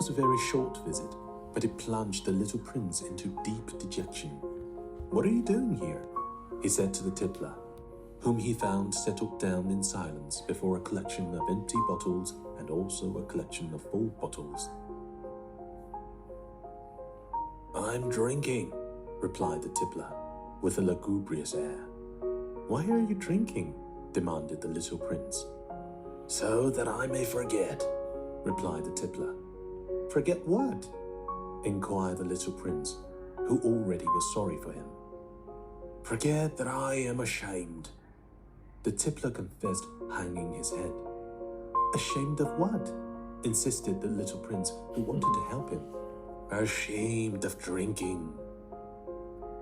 was a very short visit, but it plunged the little prince into deep dejection. "What are you doing here?" he said to the tippler, whom he found settled down in silence before a collection of empty bottles and also a collection of full bottles. "I'm drinking," replied the tippler, with a lugubrious air. "Why are you drinking?" demanded the little prince. "So that I may forget," replied the tippler. "Forget what?" inquired the little prince, who already was sorry for him. "Forget that I am ashamed," the tippler confessed, hanging his head. "Ashamed of what?" insisted the little prince, who wanted to help him. "Ashamed of drinking."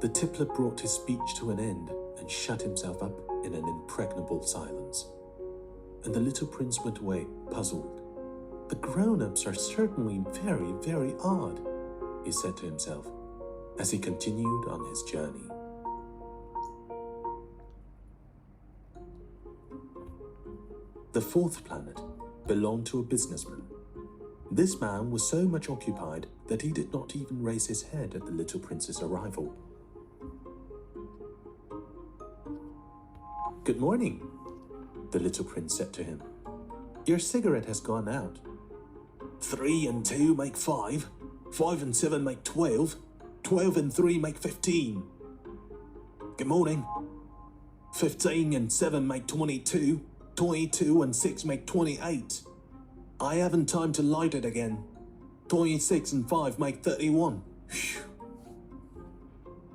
The tippler brought his speech to an end and shut himself up in an impregnable silence. And the little prince went away, puzzled. "The grown-ups are certainly very, very odd," he said to himself, as he continued on his journey. The fourth planet belonged to a businessman. This man was so much occupied that he did not even raise his head at the little prince's arrival. "Good morning," the little prince said to him. "Your cigarette has gone out." "3 and 2 make 5. 5 and 7 make 12. 12 and 3 make 15. Good morning. 15 and 7 make 22. 22 and 6 make 28. I haven't time to light it again. 26 and 5 make 31. Phew.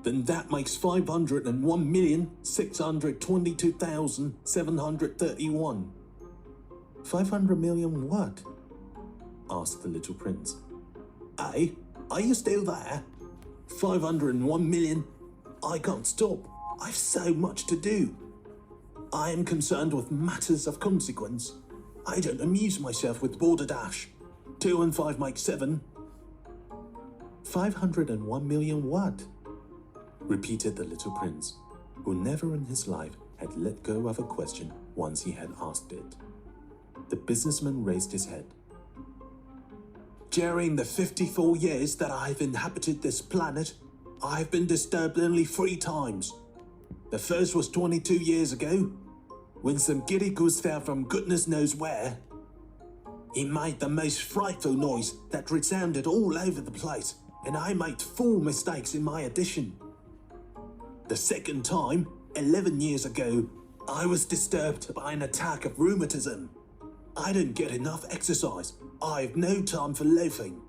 Then that makes 501,622,731. 500 million what? Asked the little prince. Hey, are you still there? 501 million. I can't stop. I've so much to do. I am concerned with matters of consequence. I don't amuse myself with border dash. 2 and 5 make 7. 501 million what? Repeated the little prince, who never in his life had let go of a question once he had asked it. The businessman raised his head. During the 54 years that I've inhabited this planet, I've been disturbed only 3 times. The first was 22 years ago, when some giddy goose fell from goodness knows where. He made the most frightful noise that resounded all over the place, and I made 4 mistakes in my addition. The second time, 11 years ago, I was disturbed by an attack of rheumatism. I didn't get enough exercise. I've no time for loafing.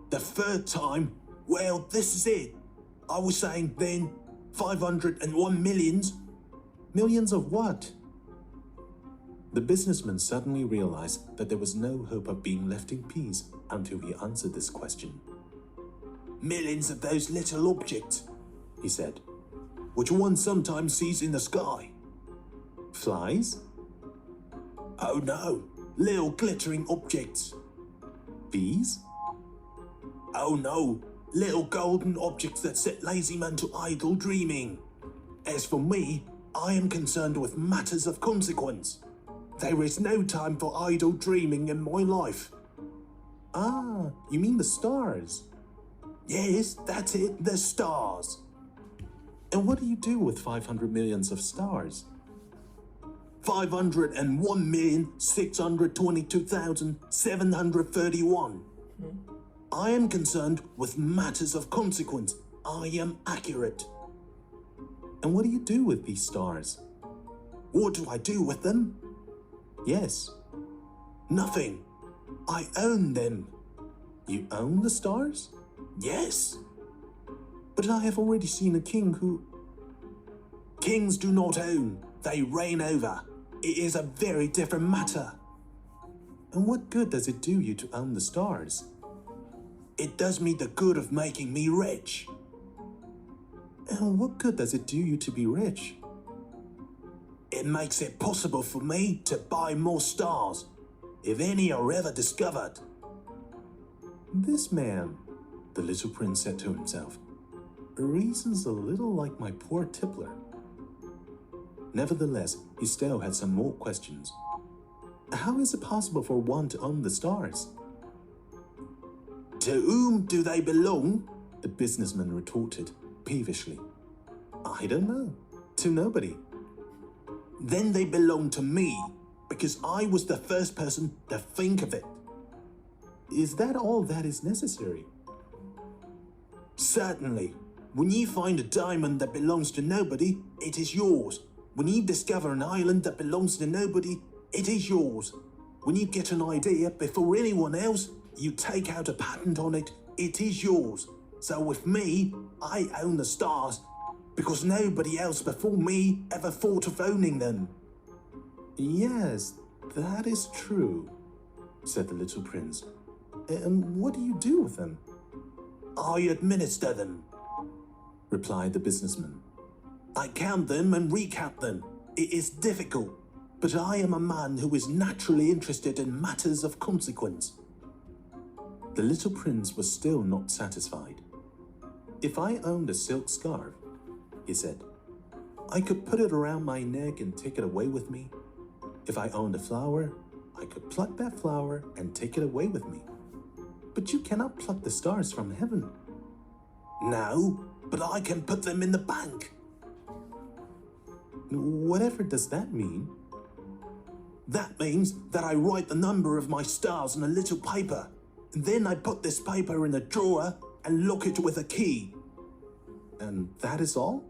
The third time, well, this is it. I was saying then, 501 millions. Millions of what? The businessman suddenly realized that there was no hope of being left in peace until he answered this question. Millions of those little objects, he said, which one sometimes sees in the sky. Flies? Oh no, little glittering objects. Bees? Oh no, little golden objects that set lazy men to idle dreaming. As for me, I am concerned with matters of consequence. There is no time for idle dreaming in my life. Ah, you mean the stars? Yes, that's it, the stars. And what do you do with 500 millions of stars? 501,622,731. I am concerned with matters of consequence. I am accurate. And what do you do with these stars? What do I do with them? Yes. Nothing. I own them. You own the stars? Yes. But I have already seen a king who... Kings do not own. They reign over. It is a very different matter. And what good does it do you to own the stars? It does me the good of making me rich. And what good does it do you to be rich? It makes it possible for me to buy more stars, if any are ever discovered. This man, the little prince said to himself, reasons a little like my poor tippler. Nevertheless, he still had some more questions. How is it possible for one to own the stars? To whom do they belong? The businessman retorted peevishly. I don't know. To nobody. Then they belong to me, because I was the first person to think of it. Is that all that is necessary? Certainly. When you find a diamond that belongs to nobody, it is yours. When you discover an island that belongs to nobody, it is yours. When you get an idea before anyone else, you take out a patent on it, it is yours. So with me, I own the stars, because nobody else before me ever thought of owning them. Yes, that is true, said the little prince. And what do you do with them? I administer them, replied the businessman. I count them and recount them. It is difficult, but I am a man who is naturally interested in matters of consequence. The little prince was still not satisfied. If I owned a silk scarf, he said, I could put it around my neck and take it away with me. If I owned a flower, I could pluck that flower and take it away with me. But you cannot pluck the stars from heaven. No, but I can put them in the bank. Whatever does that mean? That means that I write the number of my stars on a little paper. And then I put this paper in a drawer and lock it with a key. And that is all?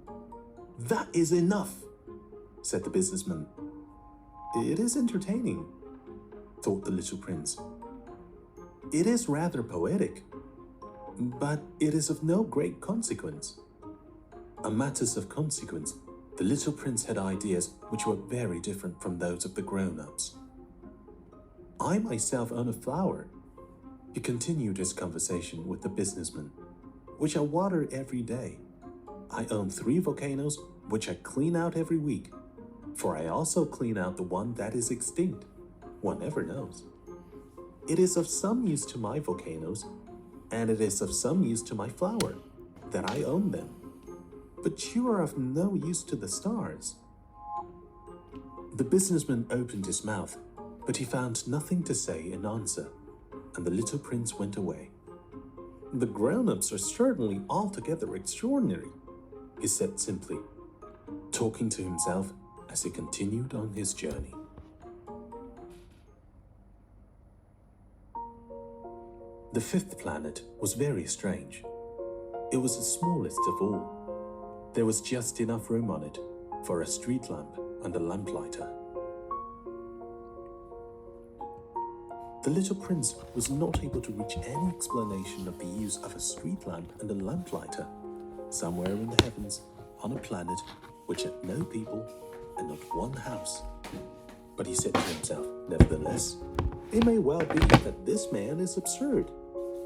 That is enough, said the businessman. It is entertaining, thought the little prince. It is rather poetic, but it is of no great consequence. On matters of consequence, the little prince had ideas which were very different from those of the grown-ups. I myself own a flower, he continued his conversation with the businessman, which I water every day. I own 3 volcanoes, which I clean out every week, for I also clean out the one that is extinct. One never knows. It is of some use to my volcanoes, and it is of some use to my flower, that I own them. But you are of no use to the stars. The businessman opened his mouth, but he found nothing to say in answer, and the little prince went away. The grown-ups are certainly altogether extraordinary, he said simply, talking to himself as he continued on his journey. The 5th planet was very strange. It was the smallest of all. There was just enough room on it for a street lamp and a lamplighter. The little prince was not able to reach any explanation of the use of a street lamp and a lamplighter somewhere in the heavens on a planet which had no people and not one house. But he said to himself, nevertheless, it may well be that this man is absurd,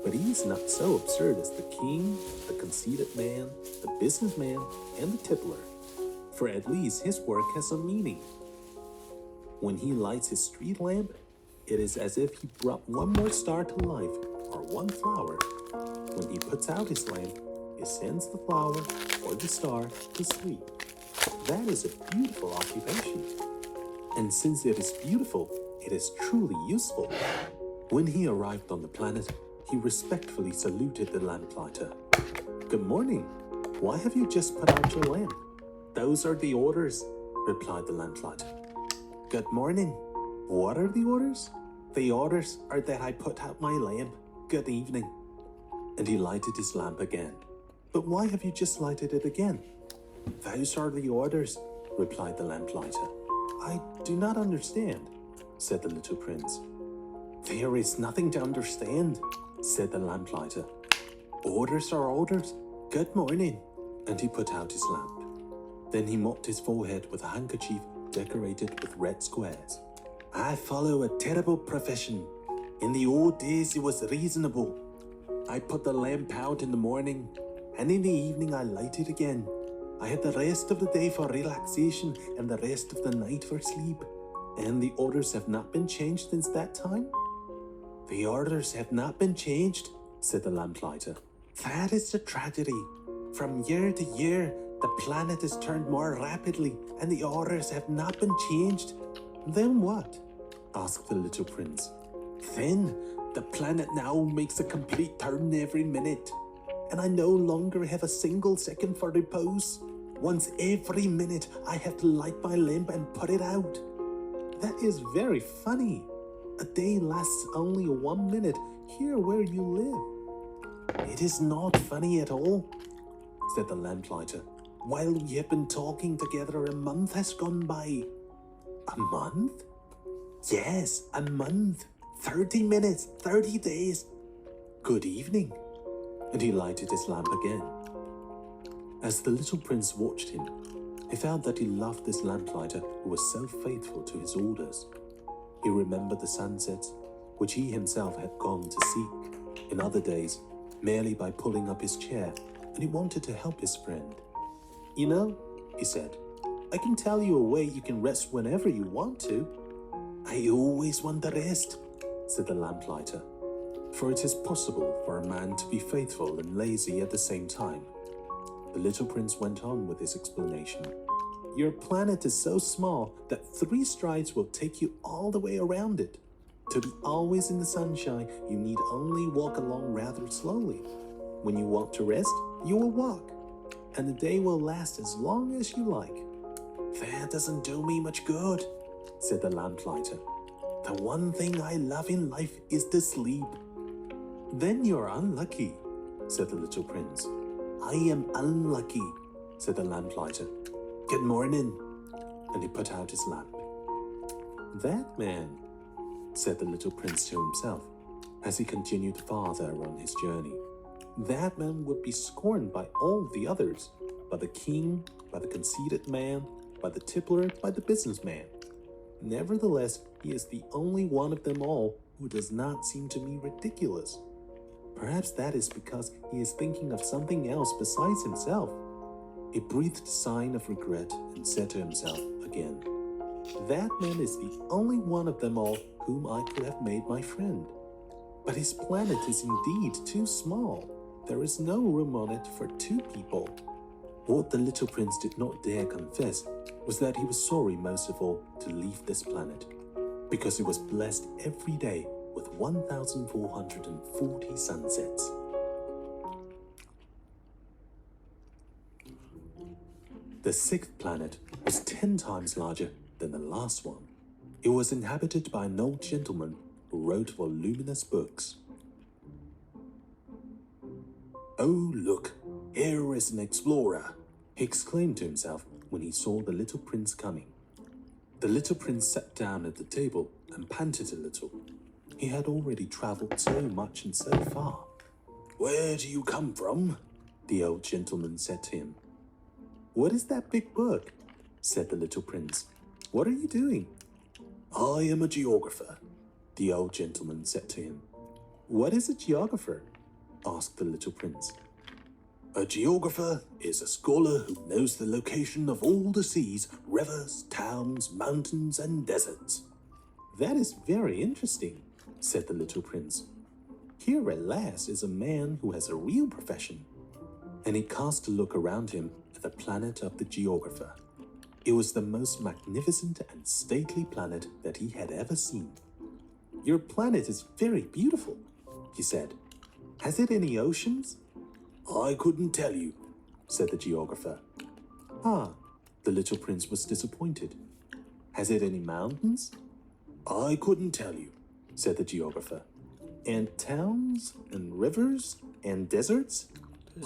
but he is not so absurd as the king, the conceited man, the businessman, and the tippler, for at least his work has some meaning. When he lights his street lamp, it is as if he brought one more star to life, or one flower. When he puts out his lamp, he sends the flower or the star to sleep. That is a beautiful occupation. And since it is beautiful, it is truly useful. When he arrived on the planet, he respectfully saluted the lamplighter. Good morning. Why have you just put out your lamp? Those are the orders, replied the lamplighter. Good morning. What are the orders? The orders are that I put out my lamp. Good evening. And he lighted his lamp again. But why have you just lighted it again? Those are the orders, replied the lamplighter. I do not understand, said the little prince. There is nothing to understand, said the lamplighter. Orders are orders. Good morning. And he put out his lamp. Then he mopped his forehead with a handkerchief decorated with red squares. I follow a terrible profession. In the old days it was reasonable. I put the lamp out in the morning, and in the evening I light it again. I had the rest of the day for relaxation and the rest of the night for sleep. And the orders have not been changed since that time? The orders have not been changed, said the lamplighter. That is the tragedy. From year to year, the planet has turned more rapidly, and the orders have not been changed. Then what? Asked the little prince. Then The planet now makes a complete turn every minute, and I no longer have a single second for repose. Once every minute, I have to light my lamp and put it out. That is very funny. A day lasts only 1 minute here where you live. It is not funny at all, said the lamplighter. While we have been talking together, a month has gone by. A month? Yes, a month. 30 minutes, 30 days. Good evening. And he lighted his lamp again. As the little prince watched him, he felt that he loved this lamplighter who was so faithful to his orders. He remembered the sunsets, which he himself had gone to seek in other days, merely by pulling up his chair, and he wanted to help his friend. You know, he said, I can tell you a way you can rest whenever you want to. I always want to rest, said the lamplighter, for it is possible for a man to be faithful and lazy at the same time. The little prince went on with his explanation. Your planet is so small that 3 strides will take you all the way around it. To be always in the sunshine, you need only walk along rather slowly. When you want to rest, you will walk, and the day will last as long as you like. That doesn't do me much good, said the lamplighter. The one thing I love in life is to sleep. Then you're unlucky, said the little prince. I am unlucky, said the lamplighter. Good morning. And he put out his lamp. That man, said the little prince to himself, as he continued farther on his journey. That man would be scorned by all the others, by the king, by the conceited man, by the tippler, by the businessman. Nevertheless, he is the only one of them all who does not seem to me ridiculous. Perhaps that is because he is thinking of something else besides himself. He breathed a sigh of regret and said to himself again, That man is the only one of them all whom I could have made my friend. But his planet is indeed too small. There is no room on it for 2 people. What the little prince did not dare confess was that he was sorry most of all to leave this planet, because he was blessed every day with 1,440 sunsets. The 6th planet was 10 times larger than the last one. It was inhabited by an old gentleman who wrote voluminous books. Oh, look, here is an explorer, he exclaimed to himself when he saw the little prince coming. The little prince sat down at the table and panted a little. He had already travelled so much and so far. Where do you come from? The old gentleman said to him. What is that big book? Said the little prince. What are you doing? I am a geographer, the old gentleman said to him. What is a geographer? Asked the little prince. A geographer is a scholar who knows the location of all the seas, rivers, towns, mountains, and deserts. That is very interesting, said the little prince. Here at last is a man who has a real profession. And he cast a look around him at the planet of the geographer. It was the most magnificent and stately planet that he had ever seen. Your planet is very beautiful, he said. Has it any oceans? I couldn't tell you, said the geographer. Ah, the little prince was disappointed. Has it any mountains? I couldn't tell you, said the geographer. And towns and rivers and deserts?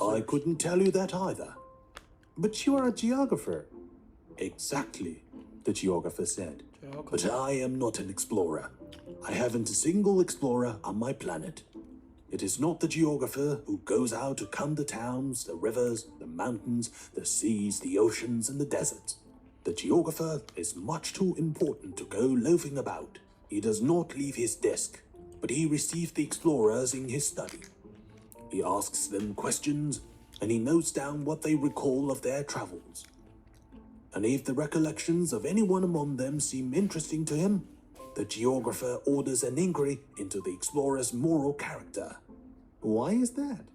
I couldn't tell you that either. But you are a geographer. Exactly, the geographer said. But I am not an explorer. I haven't a single explorer on my planet. It is not the geographer who goes out to count the towns, the rivers, the mountains, the seas, the oceans, and the deserts. The geographer is much too important to go loafing about. He does not leave his desk, but he receives the explorers in his study. He asks them questions, and he notes down what they recall of their travels. And if the recollections of anyone among them seem interesting to him, the geographer orders an inquiry into the explorer's moral character. Why is that?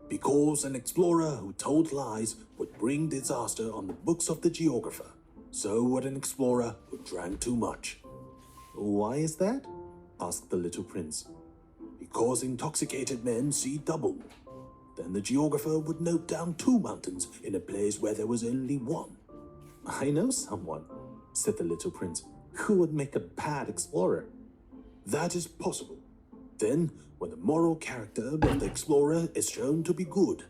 Because an explorer who told lies would bring disaster on the books of the geographer. So would an explorer who drank too much. Why is that? Asked the little prince. cause intoxicated men see double. Then the geographer would note down 2 mountains in a place where there was only 1. I know someone, said the little prince, who would make a bad explorer. That is possible. Then, when the moral character of the explorer is shown to be good,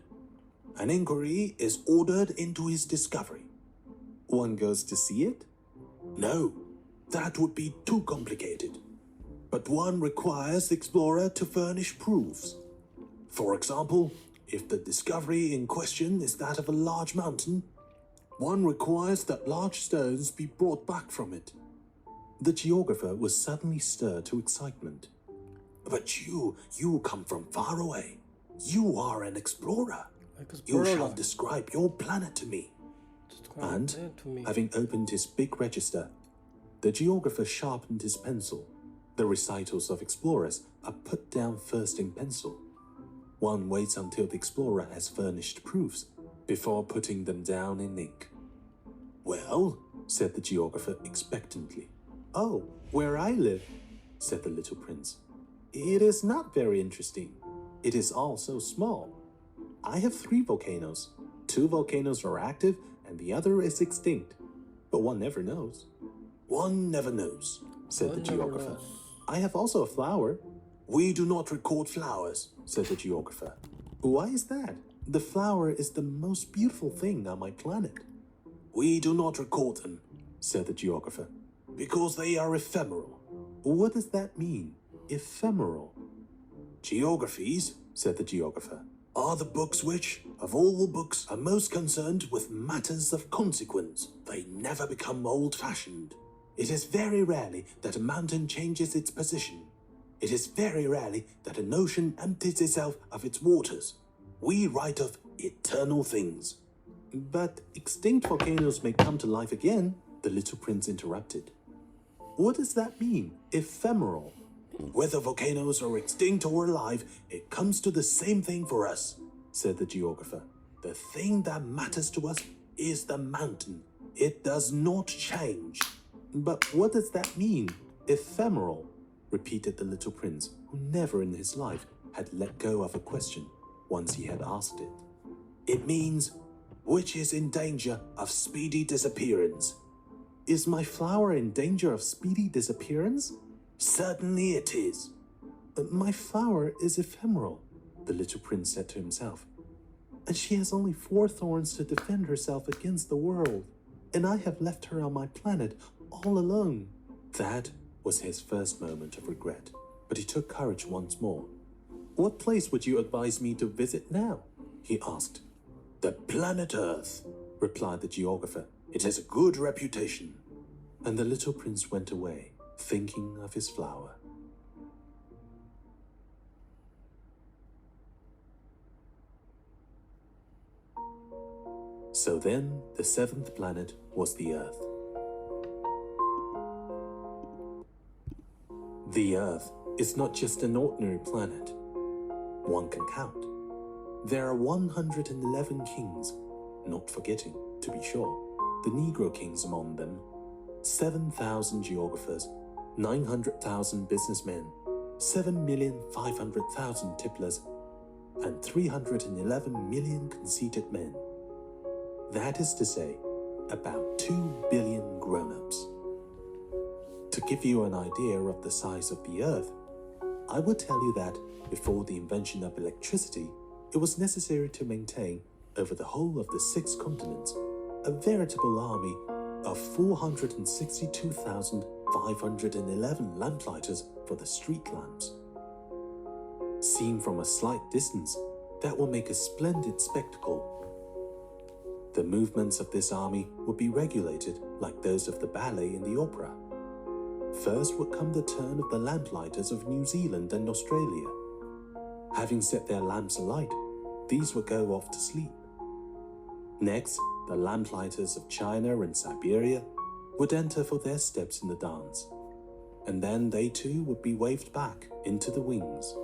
an inquiry is ordered into his discovery. One goes to see it? No, that would be too complicated. But one requires the explorer to furnish proofs. For example, if the discovery in question is that of a large mountain, one requires that large stones be brought back from it. The geographer was suddenly stirred to excitement. But you come from far away. You are an explorer. You shall describe your planet to me. And, having opened his big register, the geographer sharpened his pencil. The recitals of explorers are put down first in pencil. One waits until the explorer has furnished proofs before putting them down in ink. Well, said the geographer expectantly. Oh, where I live, said the little prince. It is not very interesting. It is all so small. I have 3 volcanoes. 2 volcanoes are active and the other is extinct. But one never knows. One never knows, said the geographer. I have also a flower. We do not record flowers, said the geographer. Why is that? The flower is the most beautiful thing on my planet. We do not record them, said the geographer. Because they are ephemeral. What does that mean, ephemeral? Geographies, said the geographer, are the books which, of all the books, are most concerned with matters of consequence. They never become old-fashioned. It is very rarely that a mountain changes its position. It is very rarely that an ocean empties itself of its waters. We write of eternal things. But extinct volcanoes may come to life again, the little prince interrupted. What does that mean, ephemeral? Whether volcanoes are extinct or alive, it comes to the same thing for us, said the geographer. The thing that matters to us is the mountain. It does not change. But what does that mean, ephemeral? Repeated the little prince, who never in his life had let go of a question once he had asked it. It means which is in danger of speedy disappearance. Is my flower in danger of speedy disappearance? Certainly it is. My flower is ephemeral, the little prince said to himself. And she has only 4 thorns to defend herself against the world. And I have left her on my planet all alone. That was his first moment of regret, but he took courage once more. What place would you advise me to visit now? He asked. The planet Earth, replied the geographer. It has a good reputation. And the little prince went away, thinking of his flower. So then, the 7th planet was the Earth. The Earth is not just an ordinary planet. One can count. There are 111 kings, not forgetting, to be sure, the Negro kings among them, 7,000 geographers, 900,000 businessmen, 7,500,000 tipplers, and 311 million conceited men. That is to say, about 2 billion grown-ups. To give you an idea of the size of the Earth, I will tell you that before the invention of electricity, it was necessary to maintain, over the whole of the 6 continents, a veritable army of 462,511 lamplighters for the street lamps. Seen from a slight distance, that will make a splendid spectacle. The movements of this army would be regulated like those of the ballet in the opera. First would come the turn of the lamplighters of New Zealand and Australia. Having set their lamps alight, these would go off to sleep. Next, the lamplighters of China and Siberia would enter for their steps in the dance, and then they too would be waved back into the wings.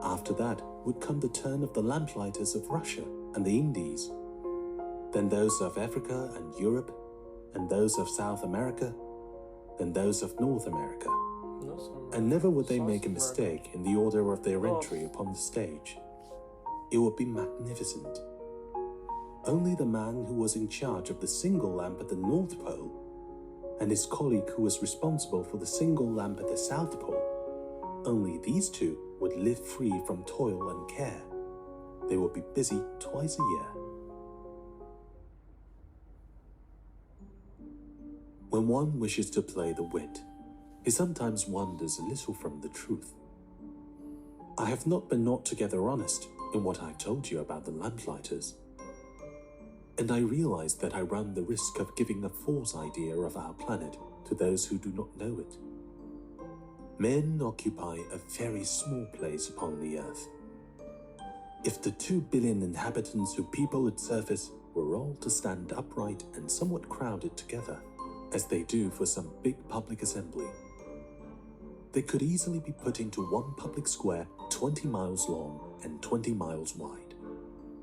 After that would come the turn of the lamplighters of Russia and the Indies, then those of Africa and Europe, and those of South America, then those of North America, And never would they make a mistake in the order of their entry upon the stage. It would be magnificent. Only the man who was in charge of the single lamp at the North Pole and his colleague who was responsible for the single lamp at the South Pole, only these two would live free from toil and care. They would be busy twice a year. When one wishes to play the wit, he sometimes wanders a little from the truth. I have not been altogether honest in what I've told you about the lamplighters, and I realize that I run the risk of giving a false idea of our planet to those who do not know it. Men occupy a very small place upon the Earth. If the 2 billion inhabitants who people its surface were all to stand upright and somewhat crowded together, as they do for some big public assembly, they could easily be put into one public square 20 miles long and 20 miles wide.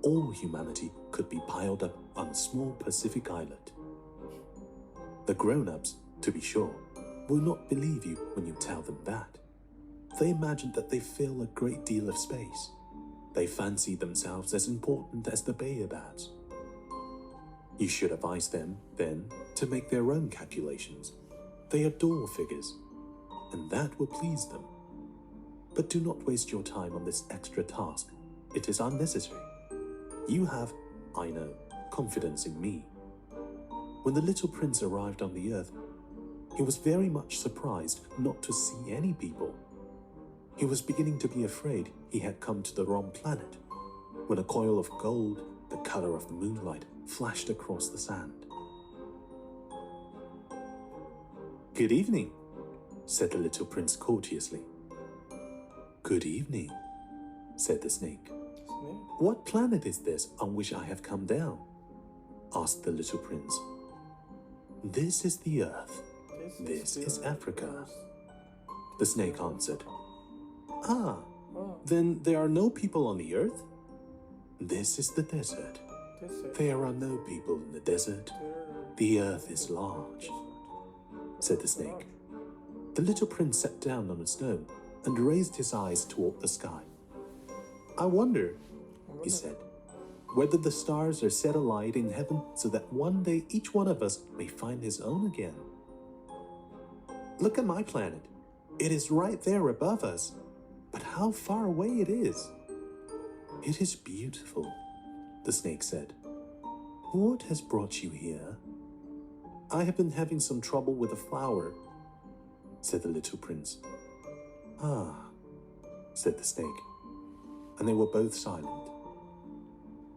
All humanity could be piled up on a small Pacific islet. The grown-ups, to be sure, will not believe you when you tell them that. They imagine that they fill a great deal of space. They fancy themselves as important as the baobabs. You should advise them, then, to make their own calculations. They adore figures, and that will please them. But do not waste your time on this extra task. It is unnecessary. You have, I know, confidence in me. When the little prince arrived on the Earth, he was very much surprised not to see any people. He was beginning to be afraid he had come to the wrong planet, when a coil of gold, the color of the moonlight, flashed across the sand. "Good evening," said the little prince courteously. "Good evening," said the snake. "What planet is this on which I have come down?" asked the little prince. "This is the Earth. This is Africa," the snake answered. "Ah, then there are no people on the Earth?" "This is the desert. There are no people in the desert. The Earth is large," said the snake. The little prince sat down on a stone and raised his eyes toward the sky. "I wonder," he said, "whether the stars are set alight in heaven so that one day each one of us may find his own again. Look at my planet. It is right there above us, but how far away it is." "It is beautiful," the snake said. "What has brought you here?" "I have been having some trouble with a flower," said the little prince. "Ah," said the snake, and they were both silent.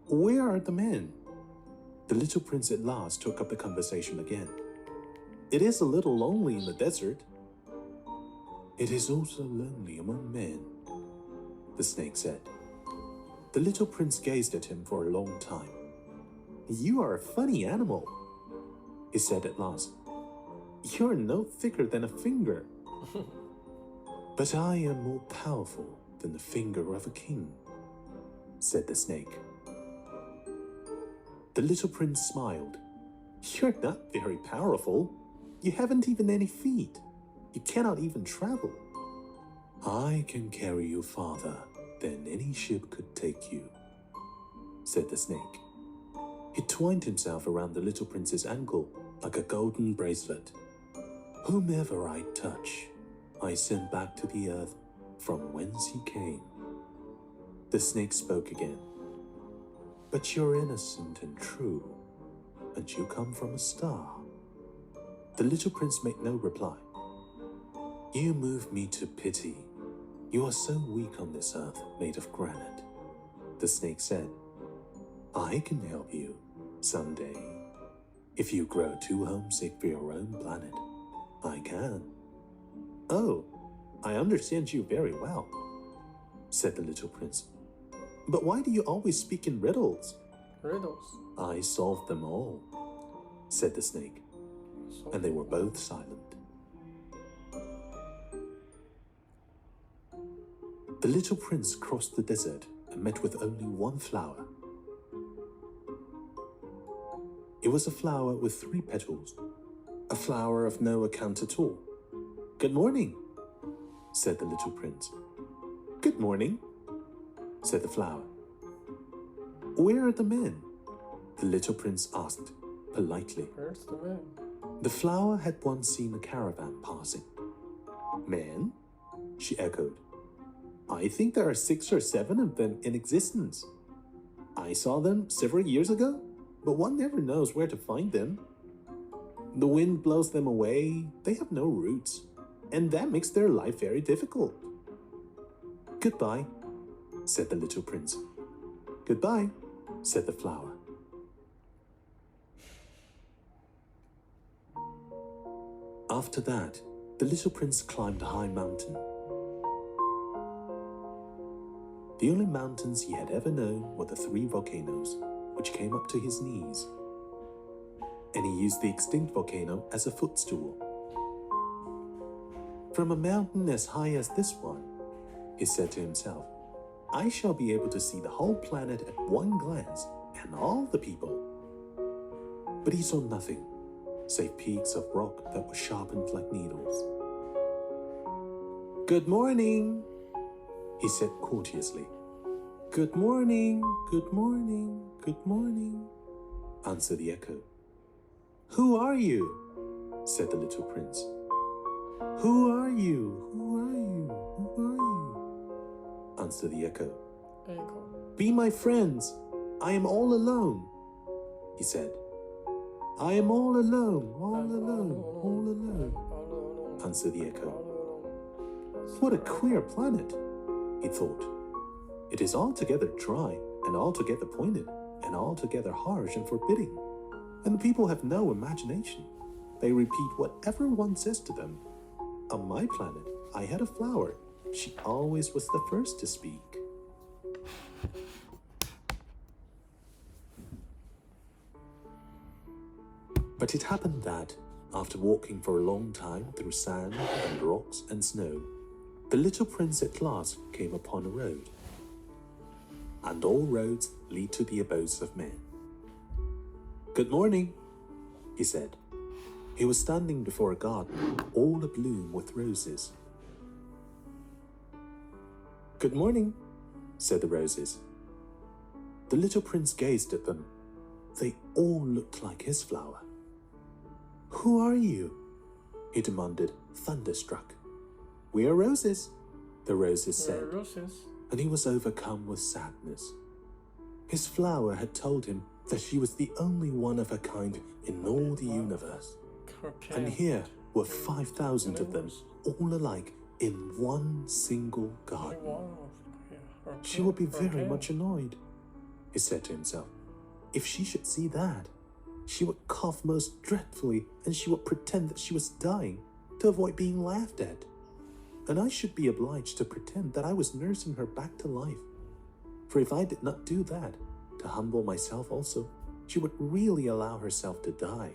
"Where are the men?" The little prince at last took up the conversation again. "It is a little lonely in the desert." "It is also lonely among men," the snake said. The little prince gazed at him for a long time. "You are a funny animal," he said at last. "You're no thicker than a finger." "But I am more powerful than the finger of a king," said the snake. The little prince smiled. "You're not very powerful. You haven't even any feet. You cannot even travel." "I can carry you farther than any ship could take you," said the snake. He twined himself around the little prince's ankle like a golden bracelet. "Whomever I touch, I send back to the earth from whence he came." The snake spoke again. "But you're innocent and true, and you come from a star." The little prince made no reply. "You move me to pity. You are so weak on this earth made of granite," the snake said. "I can help you someday. If you grow too homesick for your own planet, I can." "Oh, I understand you very well," said the little prince. "But why do you always speak in riddles?" Riddles. "I solve them all," said the snake, and they were both silent. The little prince crossed the desert and met with only one flower. It was a flower with 3 petals, a flower of no account at all. "Good morning," said the little prince. Good morning, said the flower. Where are the men? The little prince asked politely. Where's the man? The flower had once seen a caravan passing. Men? She echoed. I think there are 6 or 7 of them in existence. I saw them several years ago, but one never knows where to find them. The wind blows them away, they have no roots, and that makes their life very difficult. Goodbye, said the little prince. Goodbye, said the flower. After that, the little prince climbed a high mountain. The only mountains he had ever known were the 3 volcanoes, which came up to his knees. And he used the extinct volcano as a footstool. From a mountain as high as this one, he said to himself, I shall be able to see the whole planet at one glance and all the people. But he saw nothing, save peaks of rock that were sharpened like needles. Good morning, he said courteously. Good morning, good morning, good morning, answered the echo. Who are you? Said the little prince. Who are you? Who are you? Who are you? Answered the echo. Be my friends. I am all alone, he said. I am all alone, all alone, all alone, answered the echo. What a queer planet, he thought. It is altogether dry and altogether pointed and altogether harsh and forbidding. And the people have no imagination. They repeat whatever one says to them. On my planet, I had a flower. She always was the first to speak. But it happened that, after walking for a long time through sand and rocks and snow, the little prince at last came upon a road. And all roads lead to the abodes of men. Good morning, he said. He was standing before a garden, all abloom with roses. Good morning, said the roses. The little prince gazed at them. They all looked like his flower. Who are you? He demanded, thunderstruck. We are roses, the roses said, and he was overcome with sadness. His flower had told him that she was the only one of her kind in all the universe. And here were 5,000 of them, all alike, in one single garden. She would be very much annoyed, he said to himself. If she should see that, she would cough most dreadfully, and she would pretend that she was dying to avoid being laughed at. And I should be obliged to pretend that I was nursing her back to life. For if I did not do that, to humble myself also, she would really allow herself to die.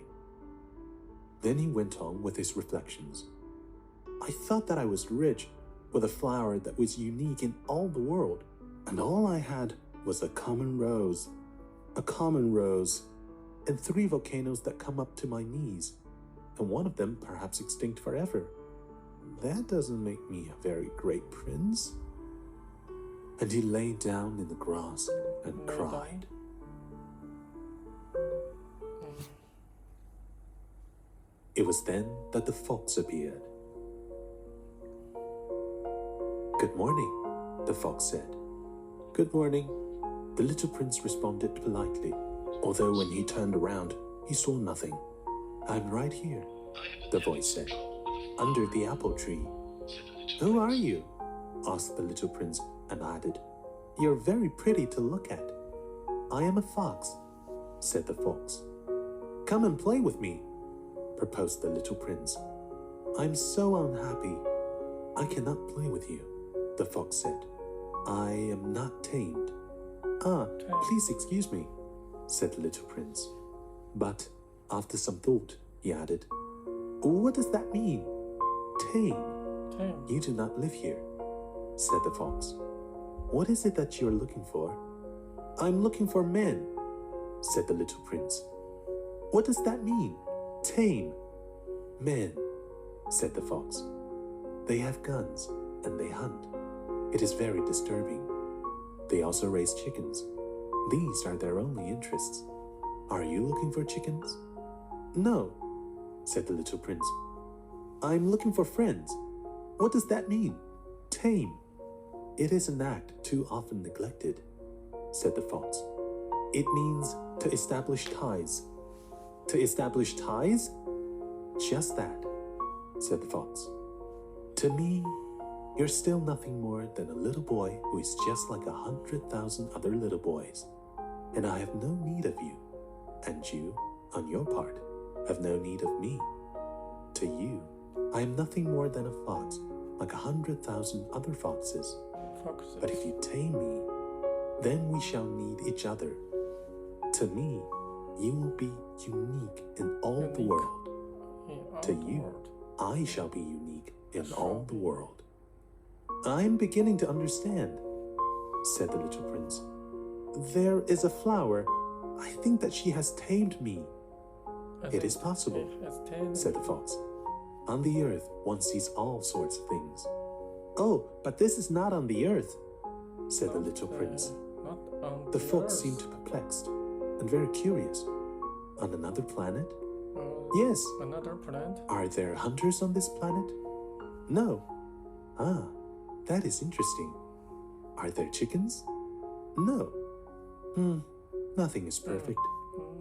Then he went on with his reflections. I thought that I was rich with a flower that was unique in all the world, and all I had was a common rose, and 3 volcanoes that come up to my knees, and one of them perhaps extinct forever. That doesn't make me a very great prince. And he lay down in the grass and cried. It was then that the fox appeared. Good morning, the fox said. Good morning, the little prince responded politely, although when he turned around, he saw nothing. I'm right here, the voice said, under the apple tree. Who are you? Asked the little prince and added, You're very pretty to look at. I am a fox, said the fox. Come and play with me, proposed the little prince. I'm so unhappy. I cannot play with you, the fox said. I am not tamed. Please excuse me, said the little prince. But after some thought, he added, What does that mean? Tame. You do not live here, said the fox. What is it that you are looking for? I'm looking for men, said the little prince. What does that mean? Tame. Men, said the fox. They have guns, and they hunt. It is very disturbing. They also raise chickens. These are their only interests. Are you looking for chickens? No, said the little prince. I'm looking for friends. What does that mean? Tame. It is an act too often neglected, said the fox. It means to establish ties. To establish ties? Just that, said the fox. To me, you're still nothing more than a little boy who is just like 100,000 other little boys, and I have no need of you, and you, on your part, have no need of me. To you, I am nothing more than a fox, like 100,000 other foxes. But if you tame me, then we shall need each other. To me, you will be unique in all the world. To you, I shall be unique in all the world. I am beginning to understand, said the little prince. There is a flower. I think that she has tamed me. It is possible, said the fox. On the earth, one sees all sorts of things. Oh, but this is not on the earth, said the little prince. The fox seemed perplexed and very curious. On another planet? Yes. Another planet? Are there hunters on this planet? No. Ah, that is interesting. Are there chickens? No. Nothing is perfect,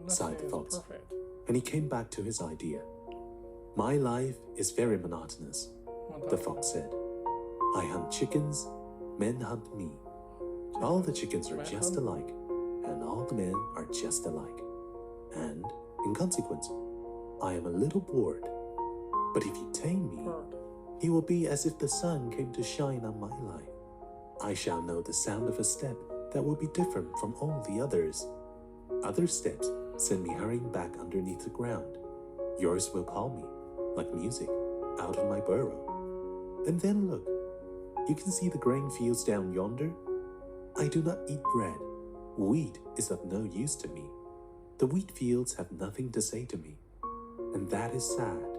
sighed the fox. And he came back to his idea. My life is very monotonous, the fox said. I hunt chickens, men hunt me. All the chickens are just alike, and all the men are just alike. And, in consequence, I am a little bored. But if you tame me, it will be as if the sun came to shine on my life. I shall know the sound of a step that will be different from all the others. Other steps send me hurrying back underneath the ground. Yours will call me, like music, out of my burrow. And then look, you can see the grain fields down yonder? I do not eat bread. Wheat is of no use to me. The wheat fields have nothing to say to me, and that is sad.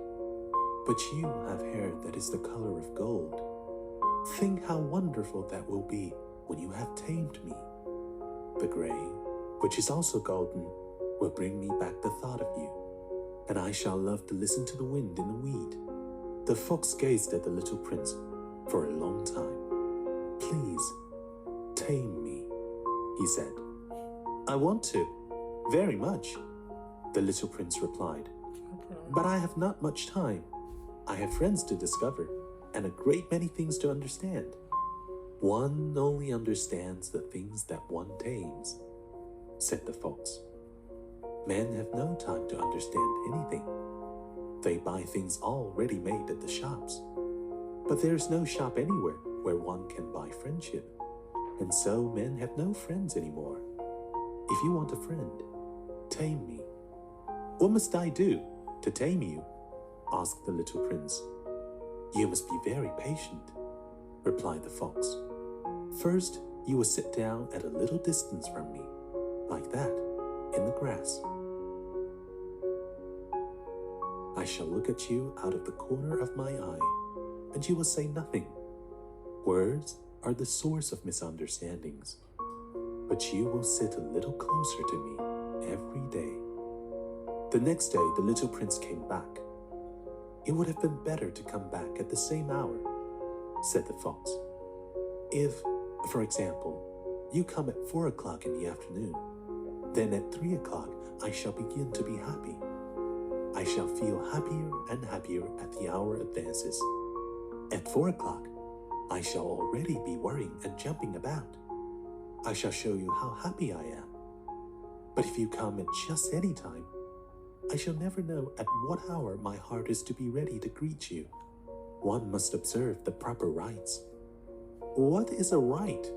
But you have hair that is the color of gold. Think how wonderful that will be when you have tamed me. The grain, which is also golden, will bring me back the thought of you, and I shall love to listen to the wind in the wheat. The fox gazed at the little prince for a long time. Please, tame me, he said. I want to, very much, the little prince replied. But I have not much time. I have friends to discover, and a great many things to understand. One only understands the things that one tames, said the fox. Men have no time to understand anything. They buy things all ready-made at the shops. But there is no shop anywhere where one can buy friendship, and so men have no friends anymore. If you want a friend, tame me. What must I do to tame you? Asked the little prince. You must be very patient, replied the fox. First, you will sit down at a little distance from me, like that, in the grass. I shall look at you out of the corner of my eye, and you will say nothing. Words are the source of misunderstandings, but you will sit a little closer to me every day. The next day, the little prince came back. It would have been better to come back at the same hour, said the fox. If, for example, you come at 4 o'clock in the afternoon, then at 3 o'clock I shall begin to be happy. I shall feel happier and happier as the hour advances. At 4 o'clock, I shall already be worrying and jumping about. I shall show you how happy I am. But if you come at just any time, I shall never know at what hour my heart is to be ready to greet you. One must observe the proper rites. What is a rite?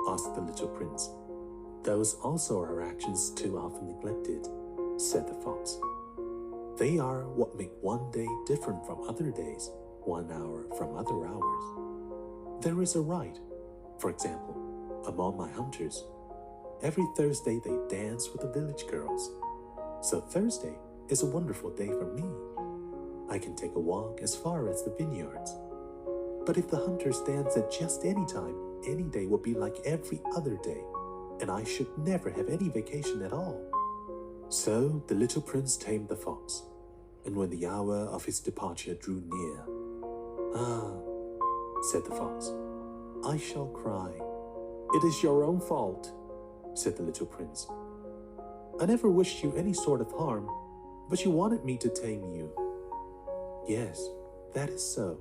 Asked the little prince. Those also are actions too often neglected, said the fox. They are what make one day different from other days, 1 hour from other hours. There is a rite, for example, among my hunters. Every Thursday they dance with the village girls. So Thursday is a wonderful day for me. I can take a walk as far as the vineyards. But if the hunter stands at just any time, any day will be like every other day, and I should never have any vacation at all. So the little prince tamed the fox, and when the hour of his departure drew near, "Ah," said the fox, "I shall cry." "It is your own fault," said the little prince. "I never wished you any sort of harm, but you wanted me to tame you." "Yes, that is so,"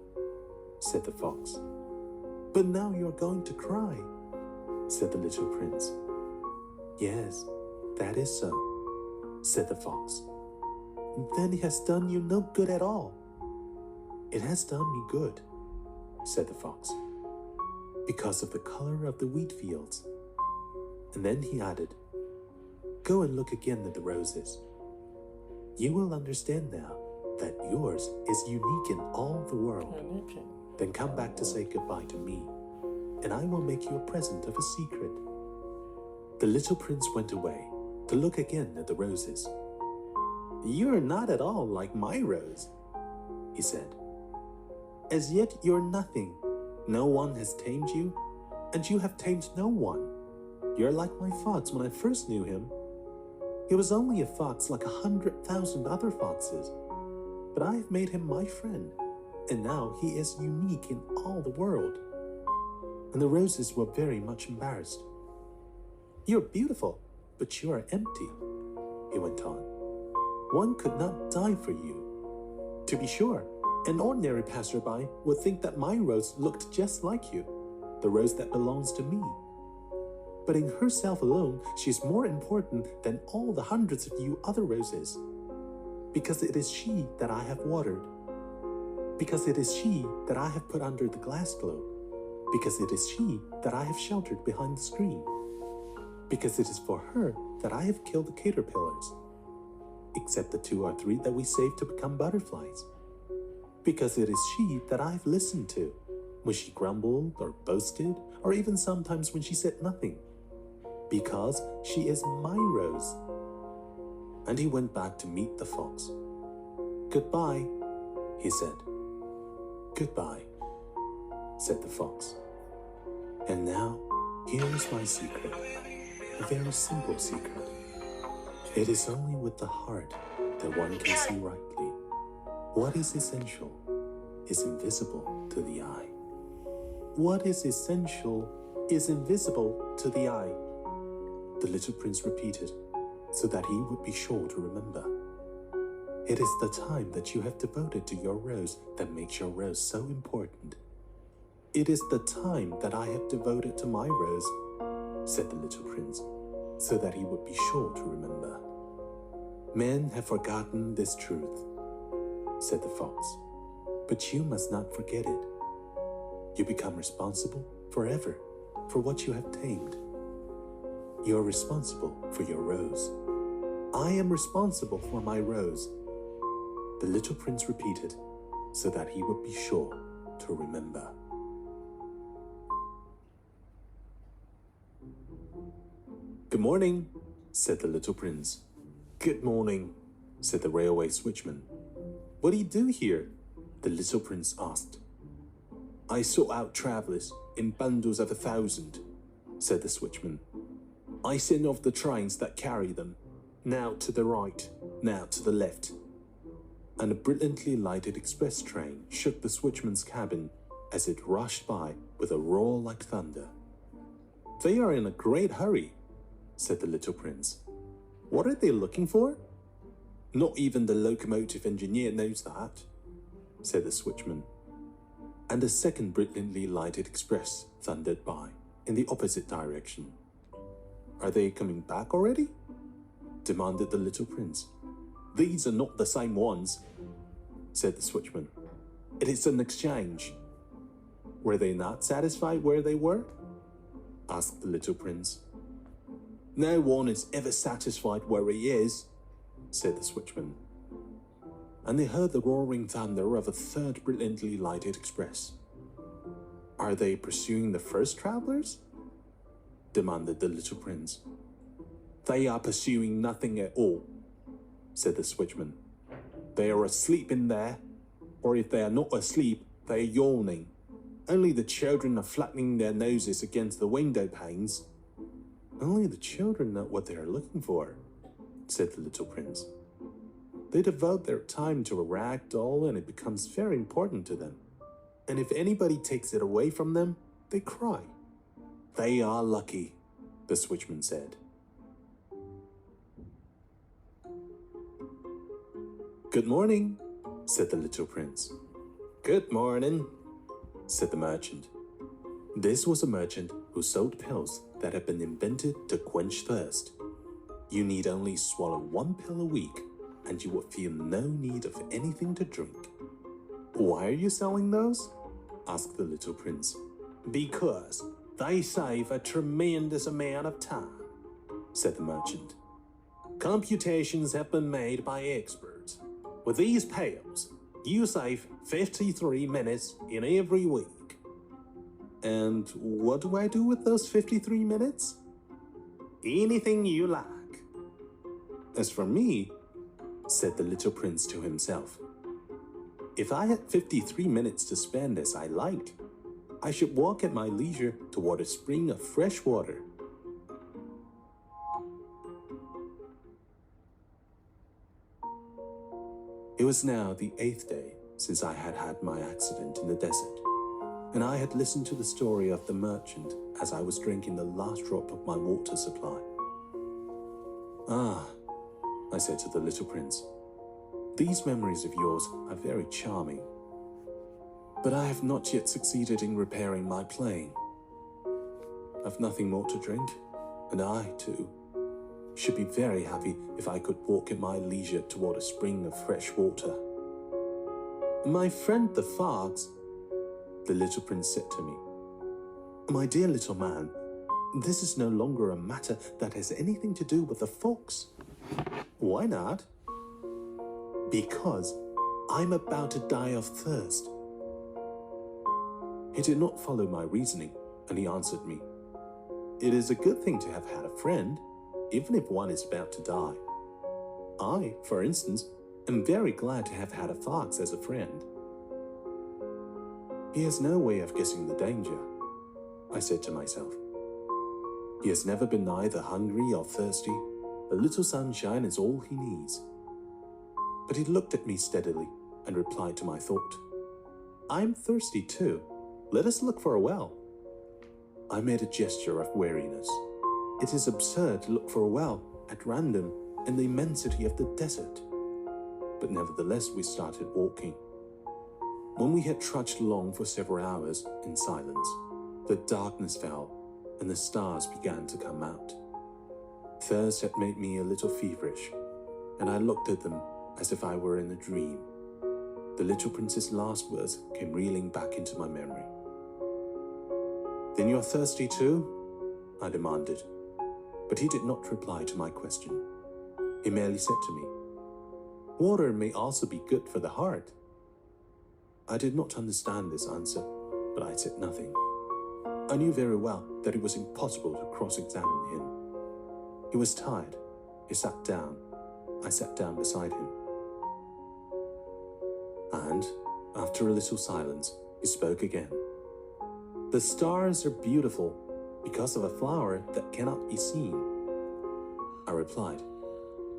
said the fox. "But now you're going to cry," said the little prince. "Yes, that is so," said the fox. "Then it has done you no good at all." "It has done me good," said the fox, "because of the color of the wheat fields." And then he added, "Go and look again at the roses. You will understand now that yours is unique in all the world. Then come back to say goodbye to me, and I will make you a present of a secret." The little prince went away to look again at the roses. "You're not at all like my rose," he said. "As yet you're nothing. No one has tamed you, and you have tamed no one. You're like my fox when I first knew him. He was only a fox like 100,000 other foxes, but I have made him my friend, and now he is unique in all the world." And the roses were very much embarrassed. "You're beautiful, but you are empty," he went on. "One could not die for you. To be sure, an ordinary passerby would think that my rose looked just like you, the rose that belongs to me. But in herself alone, she is more important than all the hundreds of you other roses, because it is she that I have watered, because it is she that I have put under the glass globe, because it is she that I have sheltered behind the screen, because it is for her that I have killed the caterpillars, except the 2 or 3 that we saved to become butterflies, because it is she that I have listened to when she grumbled or boasted, or even sometimes when she said nothing, because she is my rose." And he went back to meet the fox. "Goodbye," he said. "Goodbye," said the fox. "And now, here is my secret, a very simple secret. It is only with the heart that one can see rightly. What is essential is invisible to the eye." "What is essential is invisible to the eye," the little prince repeated, so that he would be sure to remember. "It is the time that you have devoted to your rose that makes your rose so important." "It is the time that I have devoted to my rose," said the little prince, so that he would be sure to remember. "Men have forgotten this truth," said the fox, "but you must not forget it. You become responsible forever for what you have tamed. You are responsible for your rose." "I am responsible for my rose," the little prince repeated, so that he would be sure to remember. "Good morning," said the little prince. "Good morning," said the railway switchman. "What do you do here?" the little prince asked. "I sort out travelers in bundles of 1,000, said the switchman. "I send off the trains that carry them, now to the right, now to the left." And a brilliantly lighted express train shook the switchman's cabin as it rushed by with a roar like thunder. "They are in a great hurry," said the little prince. "What are they looking for?" "Not even the locomotive engineer knows that," said the switchman. And a second brilliantly lighted express thundered by in the opposite direction. "Are they coming back already?" demanded the little prince. "These are not the same ones," said the switchman. "It is an exchange." "Were they not satisfied where they were?" asked the little prince. "No one is ever satisfied where he is," said the switchman. And they heard the roaring thunder of a third brilliantly lighted express. "Are they pursuing the first travelers?" demanded the little prince. "They are pursuing nothing at all," said the switchman. "They are asleep in there, or if they are not asleep, they are yawning. Only the children are flattening their noses against the window panes. Only the children know what they are looking for, said the little prince. They devote their time to a rag doll and it becomes very important to them. And if anybody takes it away from them, they cry. They are lucky, the switchman said. Good morning, said the little prince. Good morning, said the merchant. This was a merchant who sold pills that had been invented to quench thirst. You need only swallow 1 pill a week and you will feel no need of anything to drink. Why are you selling those? Asked the little prince. Because they save a tremendous amount of time, said the merchant. Computations have been made by experts. With these pills, you save 53 minutes in every week. And what do I do with those 53 minutes? Anything you like. As for me, said the little prince to himself, if I had 53 minutes to spend as I liked, I should walk at my leisure toward a spring of fresh water. It was now the 8th day since I had had my accident in the desert, and I had listened to the story of the merchant as I was drinking the last drop of my water supply. Ah, I said to the little prince, these memories of yours are very charming, but I have not yet succeeded in repairing my plane. I've nothing more to drink, and I, too, should be very happy if I could walk at my leisure toward a spring of fresh water. My friend the fox, the little prince said to me. My dear little man, this is no longer a matter that has anything to do with the fox. Why not? Because I'm about to die of thirst. He did not follow my reasoning, and he answered me, it is a good thing to have had a friend, even if one is about to die. I, for instance, am very glad to have had a fox as a friend. He has no way of guessing the danger, I said to myself. He has never been either hungry or thirsty. A little sunshine is all he needs. But he looked at me steadily and replied to my thought. I'm thirsty too. Let us look for a well. I made a gesture of weariness. It is absurd to look for a well at random in the immensity of the desert. But nevertheless we started walking. When we had trudged along for several hours in silence, the darkness fell and the stars began to come out. Thirst had made me a little feverish, and I looked at them as if I were in a dream. The little prince's last words came reeling back into my memory. Then you're thirsty too? I demanded, but he did not reply to my question. He merely said to me, water may also be good for the heart. I did not understand this answer, but I said nothing. I knew very well that it was impossible to cross-examine him. He was tired. He sat down. I sat down beside him. And, after a little silence, he spoke again. The stars are beautiful because of a flower that cannot be seen. I replied,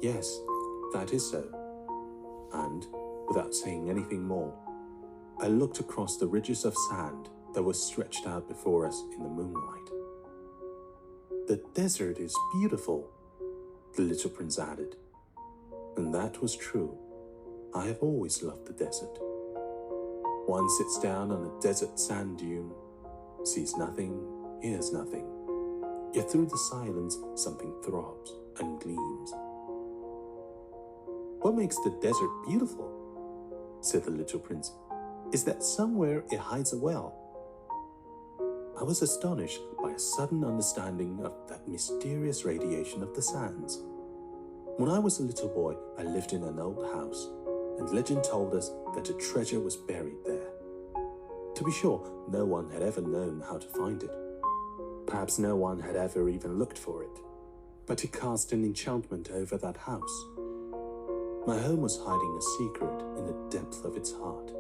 yes, that is so. And, without saying anything more, I looked across the ridges of sand that were stretched out before us in the moonlight. The desert is beautiful, the little prince added. And that was true. I have always loved the desert. One sits down on a desert sand dune, sees nothing, hears nothing. Yet through the silence, something throbs and gleams. What makes the desert beautiful, said the little prince, is that somewhere it hides a well. I was astonished by a sudden understanding of that mysterious radiation of the sands. When I was a little boy, I lived in an old house, and legend told us that a treasure was buried there. To be sure, no one had ever known how to find it. Perhaps no one had ever even looked for it, but it cast an enchantment over that house. My home was hiding a secret in the depth of its heart.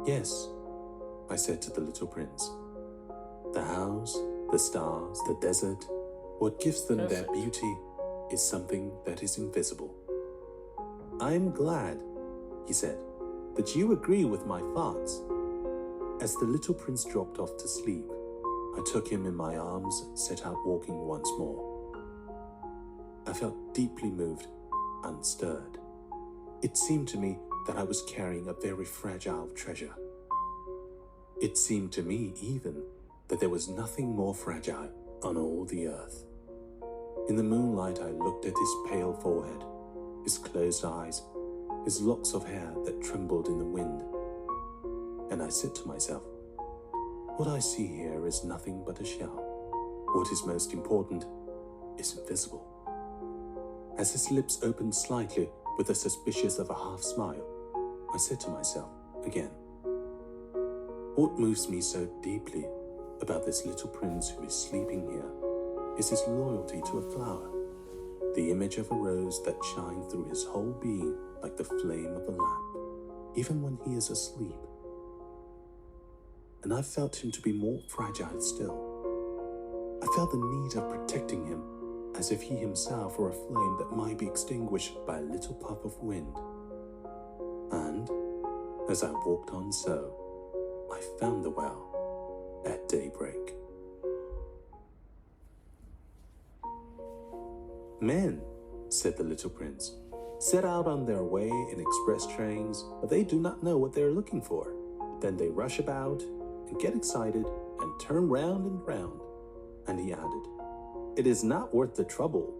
Yes, I said to the little prince. The house, the stars, the desert, what gives them their beauty is something that is invisible. I am glad, he said, that you agree with my thoughts. As the little prince dropped off to sleep, I took him in my arms and set out walking once more. I felt deeply moved, unstirred. It seemed to me that I was carrying a very fragile treasure. It seemed to me even that there was nothing more fragile on all the earth. In the moonlight, I looked at his pale forehead, his closed eyes, his locks of hair that trembled in the wind. And I said to myself, what I see here is nothing but a shell. What is most important is invisible. As his lips opened slightly with a suspicious of a half smile, I said to myself again, what moves me so deeply about this little prince who is sleeping here is his loyalty to a flower, the image of a rose that shines through his whole being like the flame of a lamp, even when he is asleep. And I felt him to be more fragile still. I felt the need of protecting him, as if he himself were a flame that might be extinguished by a little puff of wind. And, as I walked on so, I found the well at daybreak. Men, said the little prince, set out on their way in express trains, but they do not know what they are looking for. Then they rush about and get excited and turn round and round. And he added, it is not worth the trouble.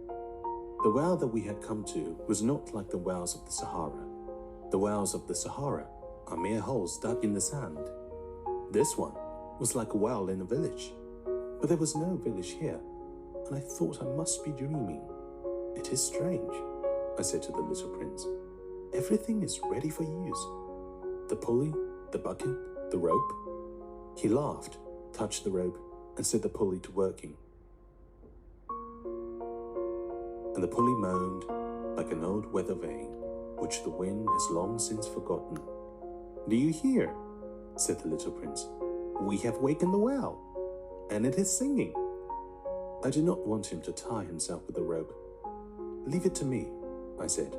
The well that we had come to was not like the wells of the Sahara. The wells of the Sahara are mere holes dug in the sand. This one was like a well in a village. But there was no village here, and I thought I must be dreaming. It is strange, I said to the little prince. Everything is ready for use. The pulley, the bucket, the rope. He laughed, touched the rope, and set the pulley to working. And the pulley moaned like an old weather vane, which the wind has long since forgotten. Do you hear? Said the little prince. We have wakened the well, and it is singing. I did not want him to tie himself with the rope. Leave it to me, I said.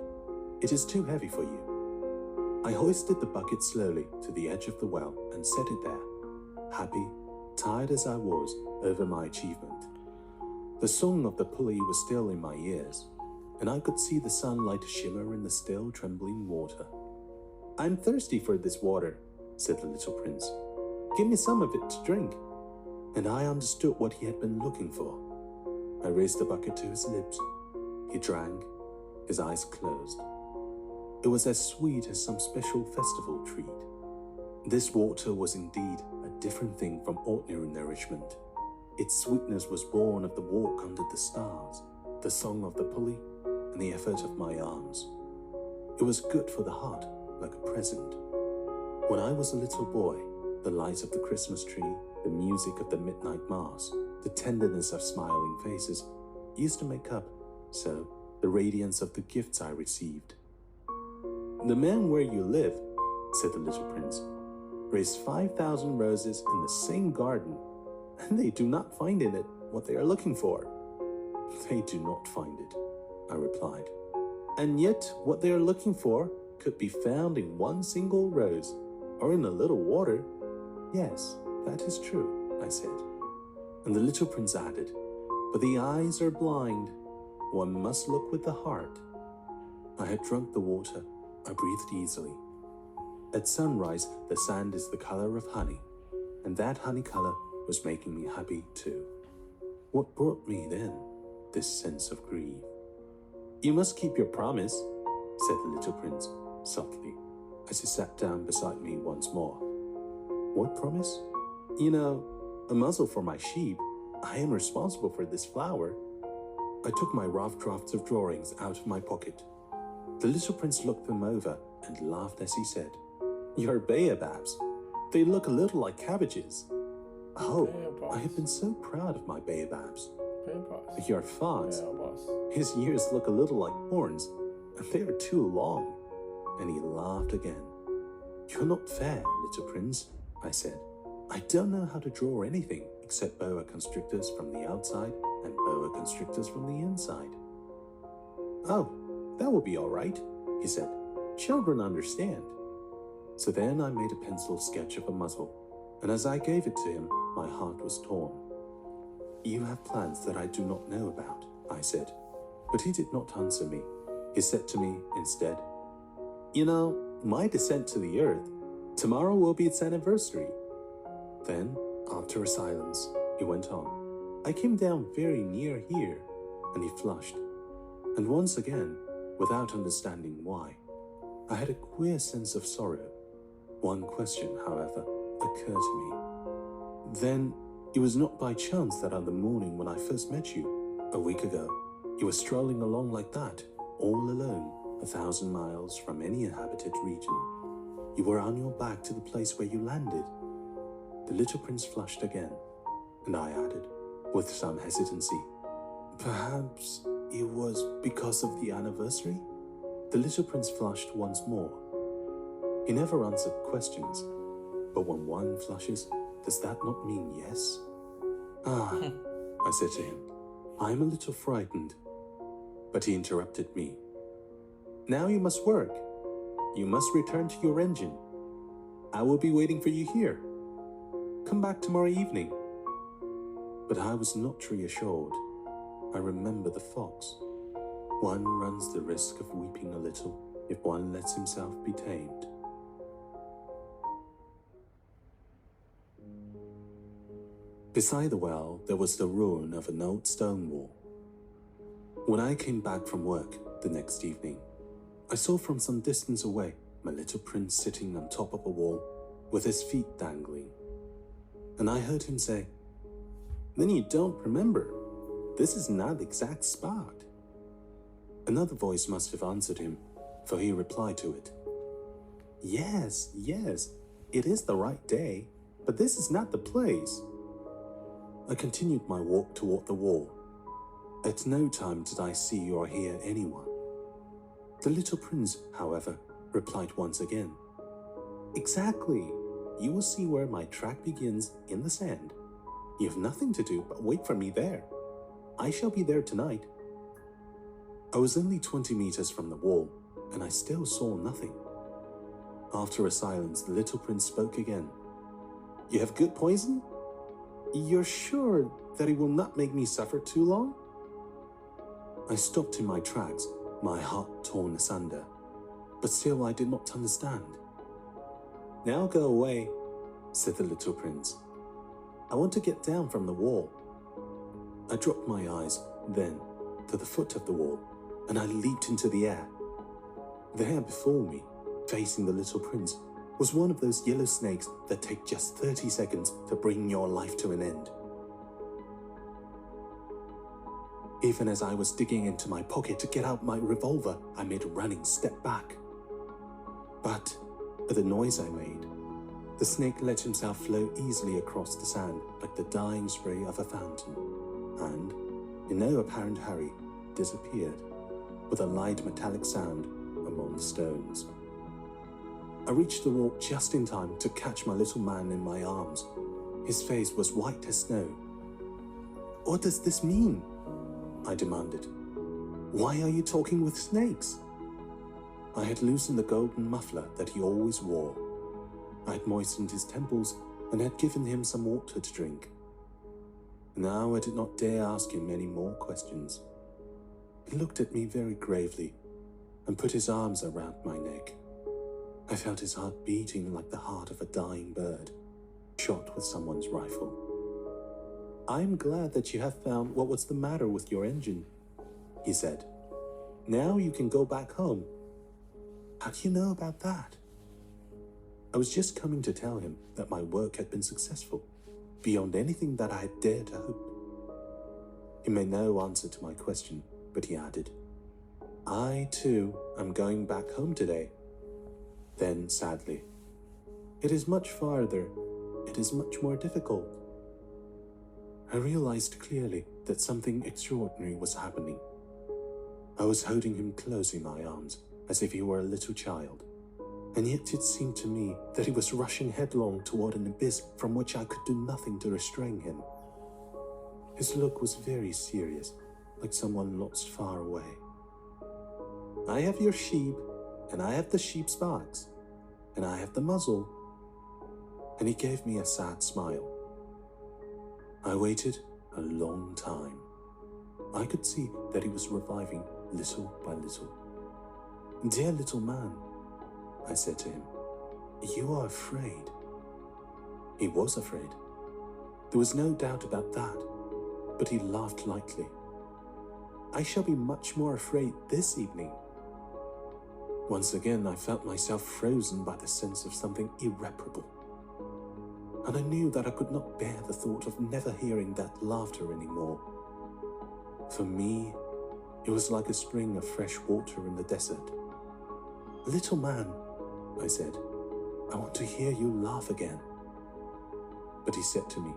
It is too heavy for you. I hoisted the bucket slowly to the edge of the well and set it there, happy, tired as I was over my achievement. The song of the pulley was still in my ears, and I could see the sunlight shimmer in the still trembling water. I'm thirsty for this water, said the little prince. Give me some of it to drink. And I understood what he had been looking for. I raised the bucket to his lips. He drank, his eyes closed. It was as sweet as some special festival treat. This water was indeed a different thing from ordinary nourishment. Its sweetness was born of the walk under the stars, the song of the pulley, and the effort of my arms. It was good for the heart, like a present. When I was a little boy, the light of the Christmas tree, the music of the midnight mass, the tenderness of smiling faces used to make up, so, the radiance of the gifts I received. The man where you live, said the little prince, raised 5,000 roses in the same garden, and they do not find in it what they are looking for. They do not find it, I replied. And yet what they are looking for could be found in one single rose, or in a little water. Yes, that is true, I said. And the little prince added, but the eyes are blind. One must look with the heart. I had drunk the water. I breathed easily. At sunrise, the sand is the color of honey, and that honey color was making me happy too. What brought me then this sense of grief? You must keep your promise, said the little prince softly, as he sat down beside me once more. What promise? You know, a muzzle for my sheep. I am responsible for this flower. I took my rough drafts of drawings out of my pocket. The little prince looked them over and laughed as he said, Your baobabs. They look a little like cabbages. Oh, I have been so proud of my baobabs. Your thoughts. His ears look a little like horns, and they are too long. And he laughed again. You're not fair, little prince, I said. I don't know how to draw anything except boa constrictors from the outside and boa constrictors from the inside. Oh, that will be all right, he said. Children understand. So then I made a pencil sketch of a muzzle, and as I gave it to him, my heart was torn. You have plans that I do not know about, I said, but he did not answer me. He said to me instead, You know, my descent to the earth, tomorrow will be its anniversary. Then, after a silence, he went on, I came down very near here, and he flushed. And once again, without understanding why, I had a queer sense of sorrow. One question, however, occurred to me. Then, it was not by chance that on the morning when I first met you, a week ago, you were strolling along like that, all alone, 1,000 miles from any inhabited region. You were on your back to the place where you landed. The little prince flushed again, and I added, with some hesitancy, Perhaps it was because of the anniversary? The little prince flushed once more. He never answered questions, but when one flushes, does that not mean yes? I said to him, I am a little frightened. But he interrupted me. Now you must work. You must return to your engine. I will be waiting for you here. Come back tomorrow evening. But I was not reassured. I remember the fox. One runs the risk of weeping a little if one lets himself be tamed. Beside the well, there was the ruin of an old stone wall. When I came back from work the next evening, I saw from some distance away my little prince sitting on top of a wall with his feet dangling. And I heard him say, Then you don't remember. This is not the exact spot. Another voice must have answered him, for he replied to it. Yes, it is the right day, but this is not the place. I continued my walk toward the wall. At no time did I see or hear anyone. The little prince, however, replied once again. Exactly. You will see where my track begins in the sand. You have nothing to do but wait for me there. I shall be there tonight. I was only 20 meters from the wall, and I still saw nothing. After a silence, the little prince spoke again. You have good poison? You're sure that it will not make me suffer too long? I stopped in my tracks, my heart torn asunder, but still I did not understand. Now go away, said the little prince. I want to get down from the wall. I dropped my eyes, then, to the foot of the wall, and I leaped into the air. There before me, facing the little prince, was one of those yellow snakes that take just 30 seconds to bring your life to an end. Even as I was digging into my pocket to get out my revolver, I made a running step back. But, at the noise I made, the snake let himself flow easily across the sand like the dying spray of a fountain, and, in no apparent hurry, disappeared, with a light metallic sound among the stones. I reached the wall just in time to catch my little man in my arms. His face was white as snow. What does this mean? I demanded. Why are you talking with snakes? I had loosened the golden muffler that he always wore. I had moistened his temples and had given him some water to drink. Now I did not dare ask him any more questions. He looked at me very gravely and put his arms around my neck. I felt his heart beating like the heart of a dying bird, shot with someone's rifle. I am glad that you have found what was the matter with your engine, he said. Now you can go back home. How do you know about that? I was just coming to tell him that my work had been successful, beyond anything that I had dared to hope. He made no answer to my question, but he added, I, too, am going back home today. Then, sadly, it is much farther. It is much more difficult. I realized clearly that something extraordinary was happening. I was holding him close in my arms, as if he were a little child. and yet it seemed to me that he was rushing headlong toward an abyss from which I could do nothing to restrain him. His look was very serious, like someone lost far away. "I have your sheep, and I have the sheep's box, and I have the muzzle." And he gave me a sad smile. I waited a long time. I could see that he was reviving little by little. "Dear little man," I said to him, "you are afraid." He was afraid. There was no doubt about that, but he laughed lightly. "I shall be much more afraid this evening." Once again, I felt myself frozen by the sense of something irreparable. And I knew that I could not bear the thought of never hearing that laughter anymore. For me, it was like a spring of fresh water in the desert. "Little man," I said, "I want to hear you laugh again." But he said to me,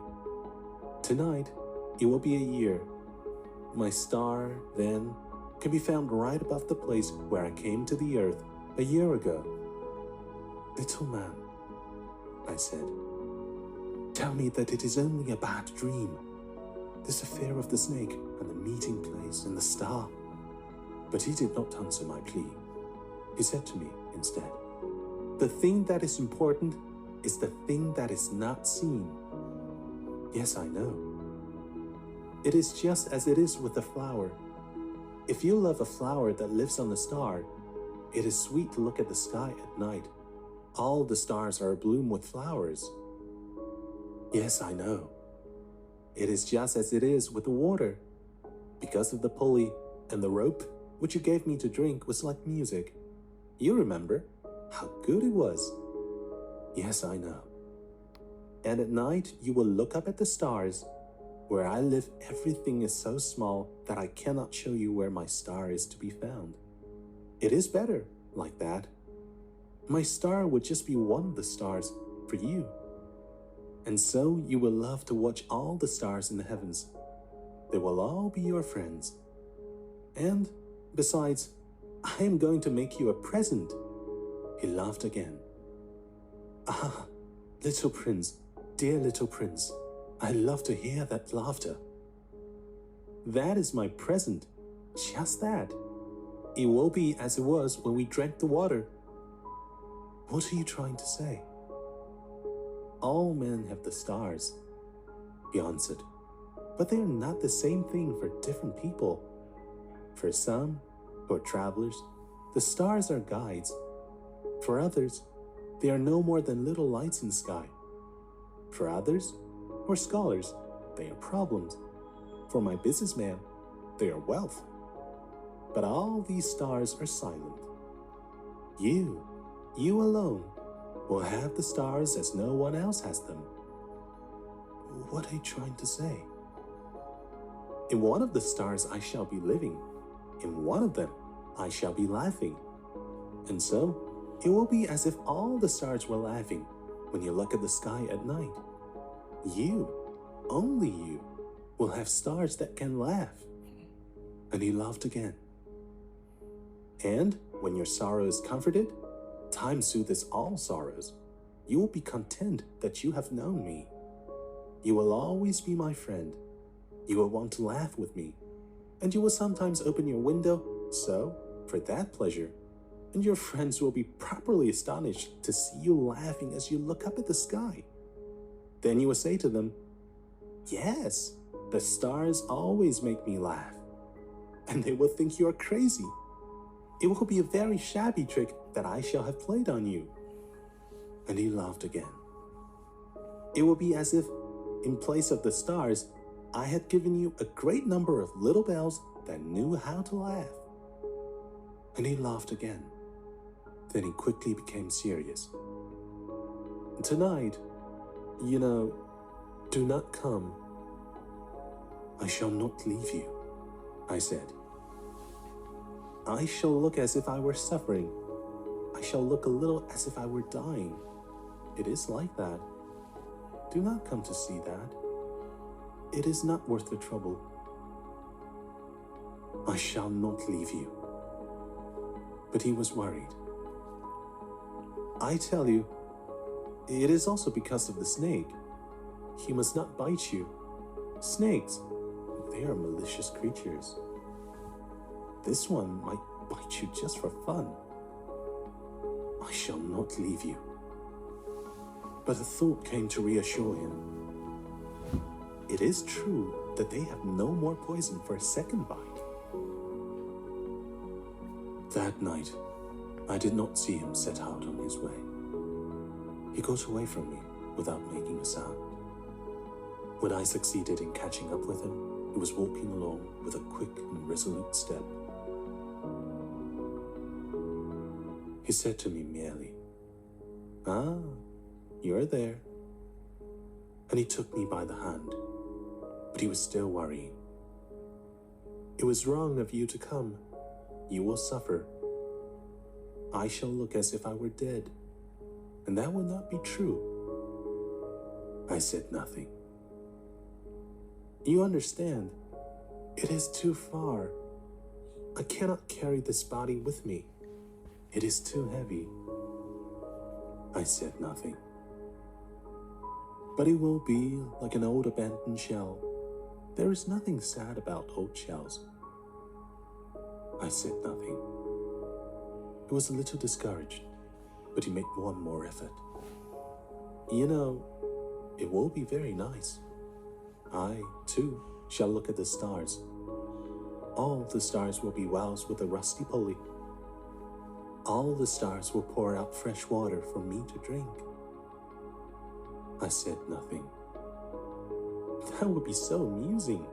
"Tonight, it will be a year. My star, then, can be found right above the place where I came to the earth a year ago." "Little man," I said, "tell me that it is only a bad dream, this affair of the snake and the meeting place and the star." But he did not answer my plea. He said to me instead, "The thing that is important is the thing that is not seen." Yes, I know. It is just as it is with the flower. If you love a flower that lives on a star, it is sweet to look at the sky at night. All the stars are abloom with flowers. Yes, I know. It is just as it is with the water. Because of the pulley and the rope, which you gave me to drink, was like music. You remember how good it was. Yes, I know. And at night, you will look up at the stars. Where I live, everything is so small that I cannot show you where my star is to be found. It is better like that. My star would just be one of the stars for you. And so you will love to watch all the stars in the heavens. They will all be your friends. And besides, I am going to make you a present." He laughed again. "Ah, little prince, dear little prince, I love to hear that laughter." "That is my present, just that. It will be as it was when we drank the water." "What are you trying to say?" "All men have the stars," he answered, "but they are not the same thing for different people. For some, who are travelers, the stars are guides. For others, they are no more than little lights in the sky. For others, who are scholars, they are problems. For my businessman, they are wealth. But all these stars are silent. You alone, will have the stars as no one else has them." "What are you trying to say?" "In one of the stars I shall be living. In one of them I shall be laughing. And so it will be as if all the stars were laughing when you look at the sky at night. You, only you, will have stars that can laugh." And he laughed again. "And when your sorrow is comforted, time soothes all sorrows. You will be content that you have known me. You will always be my friend. You will want to laugh with me. And you will sometimes open your window, so, for that pleasure, and your friends will be properly astonished to see you laughing as you look up at the sky. Then you will say to them, 'Yes, the stars always make me laugh.' And they will think you are crazy. It will be a very shabby trick that I shall have played on you." And he laughed again. "It will be as if, in place of the stars, I had given you a great number of little bells that knew how to laugh." And he laughed again. Then he quickly became serious. "Tonight, do not come." "I shall not leave you," I said. "I shall look as if I were suffering. I shall look a little as if I were dying. It is like that. Do not come to see that. It is not worth the trouble." "I shall not leave you." But he was worried. I tell you, it is also because of the snake. He must not bite you. Snakes, they are malicious creatures. This one might bite you just for fun. I shall not leave you. But a thought came to reassure him. It is true that they have no more poison for a second bite. That night, I did not see him set out on his way. He got away from me without making a sound. When I succeeded in catching up with him, he was walking along with a quick and resolute step. He said to me merely, "Ah, you're there." And he took me by the hand, but he was still worrying. "It was wrong of you to come. You will suffer. I shall look as if I were dead, and that will not be true." I said nothing. "You understand, it is too far. I cannot carry this body with me. It is too heavy." I said nothing. "But it will be like an old abandoned shell. There is nothing sad about old shells." I said nothing. He was a little discouraged, but he made one more effort. "You know, it will be very nice. I, too, shall look at the stars. All the stars will be wells with a rusty pulley. All the stars will pour out fresh water for me to drink." I said nothing. "That would be so amusing.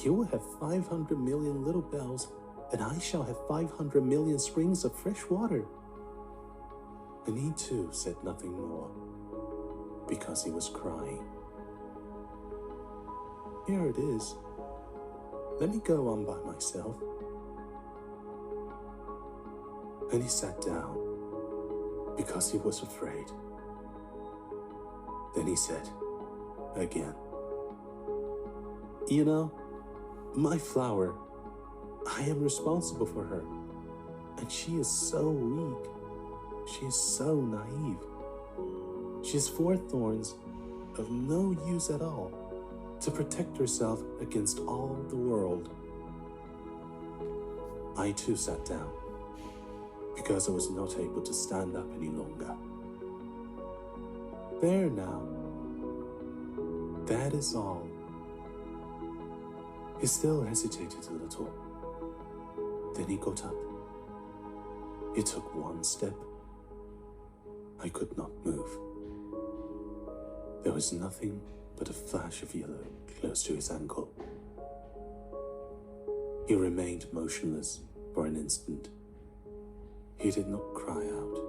You will have 500 million little bells, and I shall have 500 million springs of fresh water." And he too said nothing more, because he was crying. "Here it is. Let me go on by myself." And he sat down, because he was afraid. Then he said, again, "You know, my flower, I am responsible for her, and she is so weak. She is so naive. She has 4 thorns of no use at all to protect herself against all the world." I too sat down, because I was not able to stand up any longer. "There now. That is all." He still hesitated a little. Then he got up. He took one step. I could not move. There was nothing but a flash of yellow close to his ankle. He remained motionless for an instant. He did not cry out.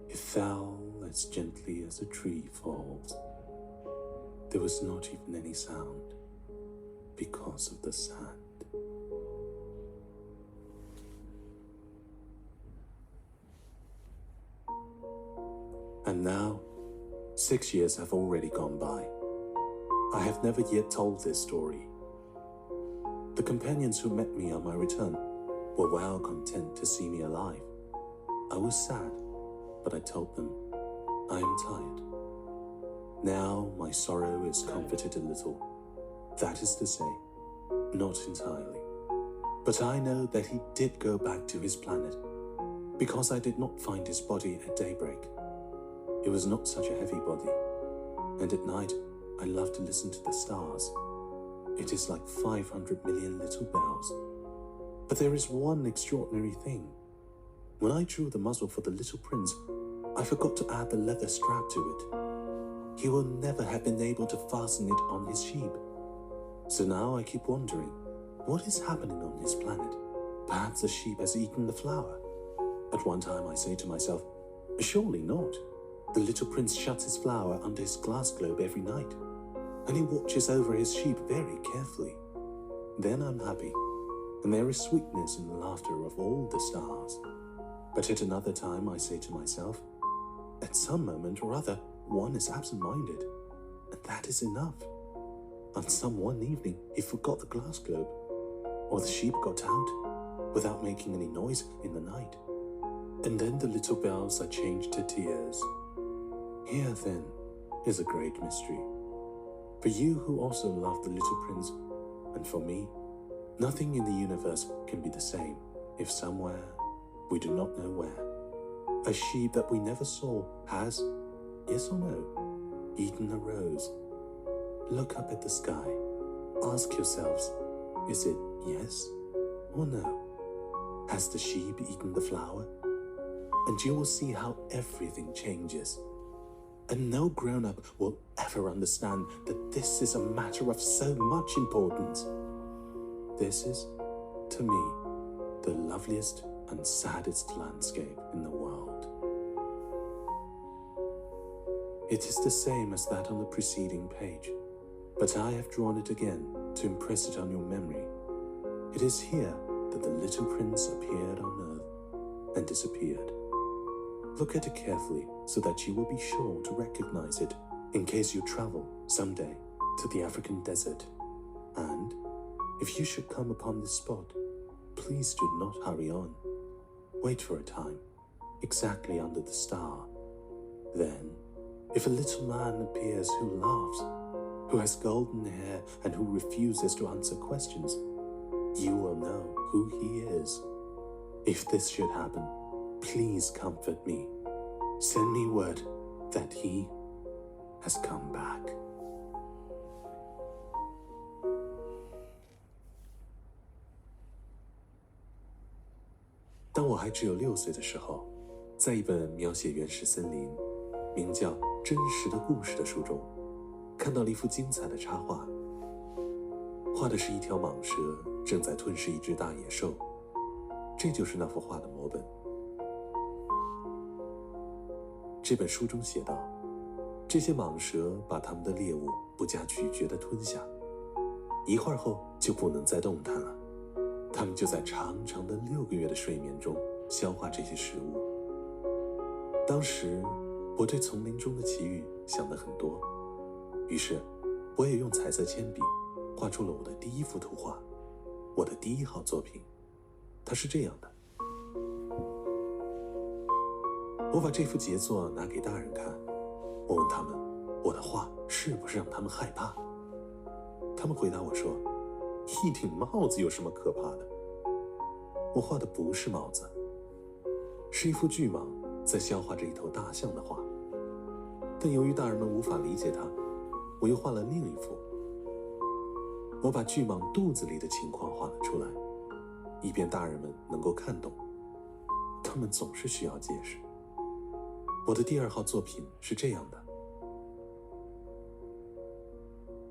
He fell as gently as a tree falls. There was not even any sound because of the sand. And now, 6 years have already gone by. I have never yet told this story. The companions who met me on my return were well content to see me alive. I was sad, but I told them, I am tired. Now my sorrow is comforted a little. That is to say, not entirely. But I know that he did go back to his planet, because I did not find his body at daybreak. It was not such a heavy body, and at night I love to listen to the stars. It is like 500 million little bells. But there is one extraordinary thing. When I drew the muzzle for the little prince, I forgot to add the leather strap to it. He will never have been able to fasten it on his sheep. So now I keep wondering, what is happening on his planet? Perhaps the sheep has eaten the flour. At one time I say to myself, surely not. The little prince shuts his flour under his glass globe every night, and he watches over his sheep very carefully. Then I'm happy, and there is sweetness in the laughter of all the stars. But at another time I say to myself, at some moment or other, one is absent-minded, and that is enough. On some one evening, he forgot the glass globe, or the sheep got out, without making any noise in the night. And then the little bells are changed to tears. Here, then, is a great mystery. For you who also love the little prince, and for me, nothing in the universe can be the same if somewhere, we do not know where, a sheep that we never saw has, yes or no, eaten a rose. Look up at the sky. Ask yourselves, is it yes or no? Has the sheep eaten the flower? And you will see how everything changes. And no grown-up will ever understand that this is a matter of so much importance. This is, to me, the loveliest and saddest landscape in the world. It is the same as that on the preceding page, but I have drawn it again to impress it on your memory. It is here that the little prince appeared on earth and disappeared. Look at it carefully so that you will be sure to recognize it in case you travel someday to the African desert. And if you should come upon this spot, please do not hurry on. Wait for a time, exactly under the star. Then, if a little man appears who laughs, who has golden hair and who refuses to answer questions, you will know who he is. If this should happen, please comfort me. Send me word that he has come back. 当我还只有6岁的时候，在一本描写原始森林，名叫《真实的故事》的书中，看到了一幅精彩的插画，画的是一条蟒蛇正在吞噬一只大野兽，这就是那幅画的摹本。这本书中写道，这些蟒蛇把它们的猎物不加咀嚼地吞下，一会儿后就不能再动弹了，它们就在长长的6个月的睡眠中消化这些食物。当时我对丛林中的奇遇想得很多，于是我也用彩色铅笔画出了我的第一幅图画，我的第1号作品。它是这样的。我把这幅杰作拿给大人看，我问他们，我的画是不是让他们害怕？他们回答我说，一顶帽子有什么可怕的？我画的不是帽子，是一幅巨蟒在消化着一头大象的画。但由于大人们无法理解它，我又画了另一幅。我把巨蟒肚子里的情况画了出来，以便大人们能够看懂。他们总是需要解释。我的第2号作品是这样的。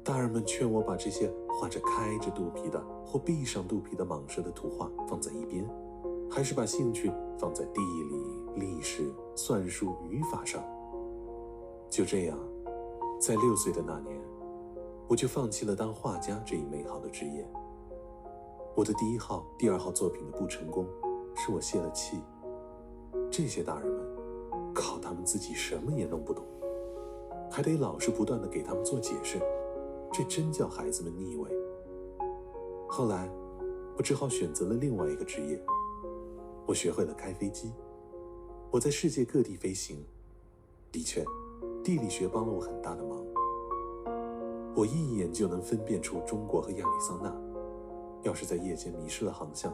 大人们劝我把这些画着开着肚皮的或闭上肚皮的蟒蛇的图画放在一边，还是把兴趣放在地理、历史、算术、语法上。就这样，在6岁的那年，我就放弃了当画家这一美好的职业。我的第1号、第2号作品的不成功，使我泄了气。这些大人们，靠他们自己什么也弄不懂，还得老是不断地给他们做解释，这真叫孩子们腻味。后来，我只好选择了另外一个职业。我学会了开飞机，我在世界各地飞行。的确，地理学帮了我很大的忙。我一眼就能分辨出中国和亚利桑那。要是在夜间迷失了航向，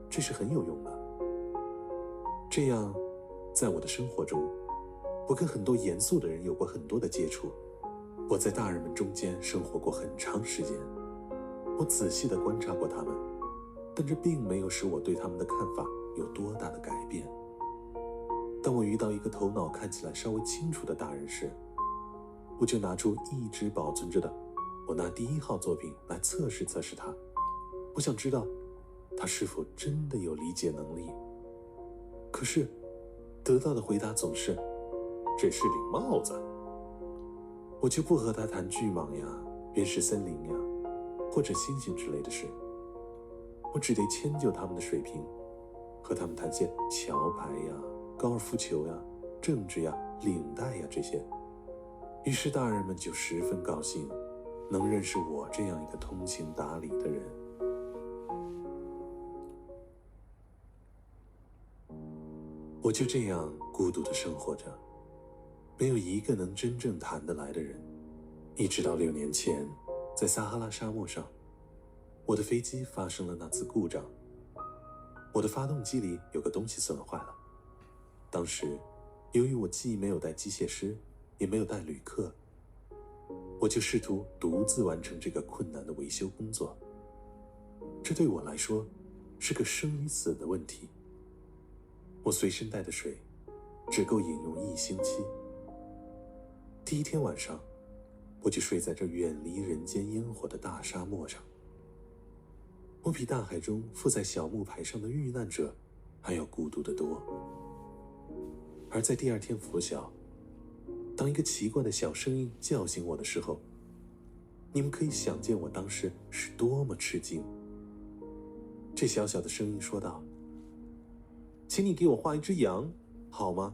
这是很有用的。这样，在我的生活中，我跟很多严肃的人有过很多的接触。我在大人们中间生活过很长时间，我仔细地观察过他们，但这并没有使我对他们的看法有多大的改变。当我遇到一个头脑看起来稍微清楚的大人时，我就拿出一直保存着的我那第1号作品来测试测试他。我想知道他是否真的有理解能力。可是得到的回答总是，这是顶帽子。我就不和他谈巨蟒呀、原始森林呀，或者星星之类的事。我只得迁就他们的水平，和他们谈些桥牌呀、高尔夫球呀、政治呀、领带呀这些。于是大人们就十分高兴，能认识我这样一个通情达理的人。我我就这样孤独地生活着，没有一个能真正谈得来的人。一直到6年前，在撒哈拉沙漠上，我的飞机发生了那次故障，我的发动机里有个东西损坏了。当时，由于我既没有带机械师，也没有带旅客，我就试图独自完成这个困难的维修工作。这对我来说是个生与死的问题。我随身带的水只够饮用1星期。第一天晚上，我就睡在这远离人间烟火的大沙漠上。我比大海中附在小木牌上的遇难者还要孤独得多。而在第2天拂晓，当一个奇怪的小声音叫醒我的时候，你们可以想见我当时是多么吃惊。这小小的声音说道：“请你给我画一只羊，好吗？”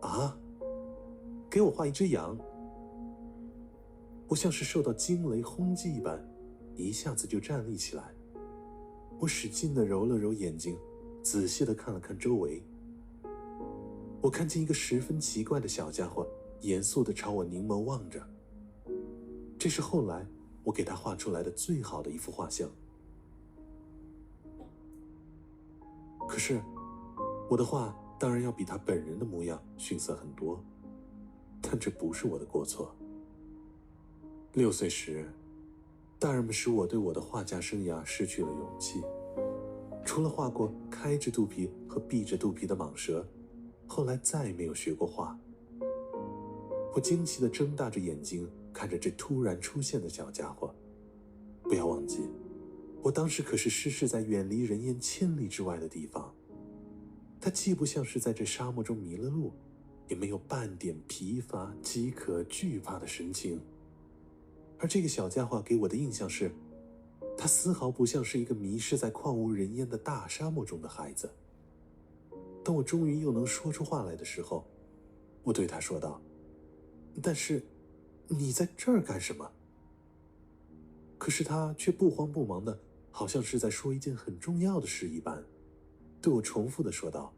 啊，给我画一只羊。我像是受到惊雷轰击一般，一下子就站立起来。我使劲地揉了揉眼睛，仔细地看了看周围。我看见一个十分奇怪的小家伙，严肃地朝我凝眸望着。这是后来我给他画出来的最好的一幅画像。可是，我的画当然要比他本人的模样逊色很多，但这不是我的过错。6岁时，大人们使我对我的画家生涯失去了勇气。除了画过开着肚皮和闭着肚皮的蟒蛇，后来再没有学过画。我惊奇地睁大着眼睛看着这突然出现的小家伙。不要忘记，我当时可是失事在远离人烟千里之外的地方。他既不像是在这沙漠中迷了路，也没有半点疲乏、饥渴、惧怕的神情。而这个小家伙给我的印象是，他丝毫不像是一个迷失在旷无人烟的大沙漠中的孩子。当我终于又能说出话来的时候，我对他说道：“但是，你在这儿干什么？”可是他却不慌不忙的，好像是在说一件很重要的事一般，对我重复的说道：“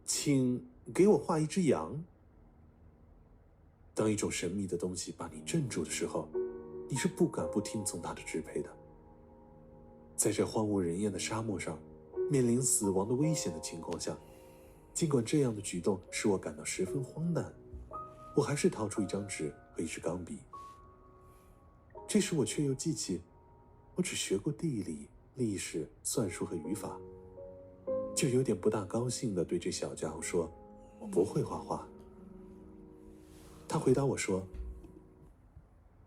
请给我画一只羊。”当一种神秘的东西把你镇住的时候，你是不敢不听从它的支配的。在这荒无人烟的沙漠上，面临死亡的危险的情况下，尽管这样的举动使我感到十分荒诞，我还是掏出一张纸和一支钢笔。这时我却又记起，我只学过地理、历史、算术和语法，就有点不大高兴地对这小家伙说：“我不会画画。”他回答我说：“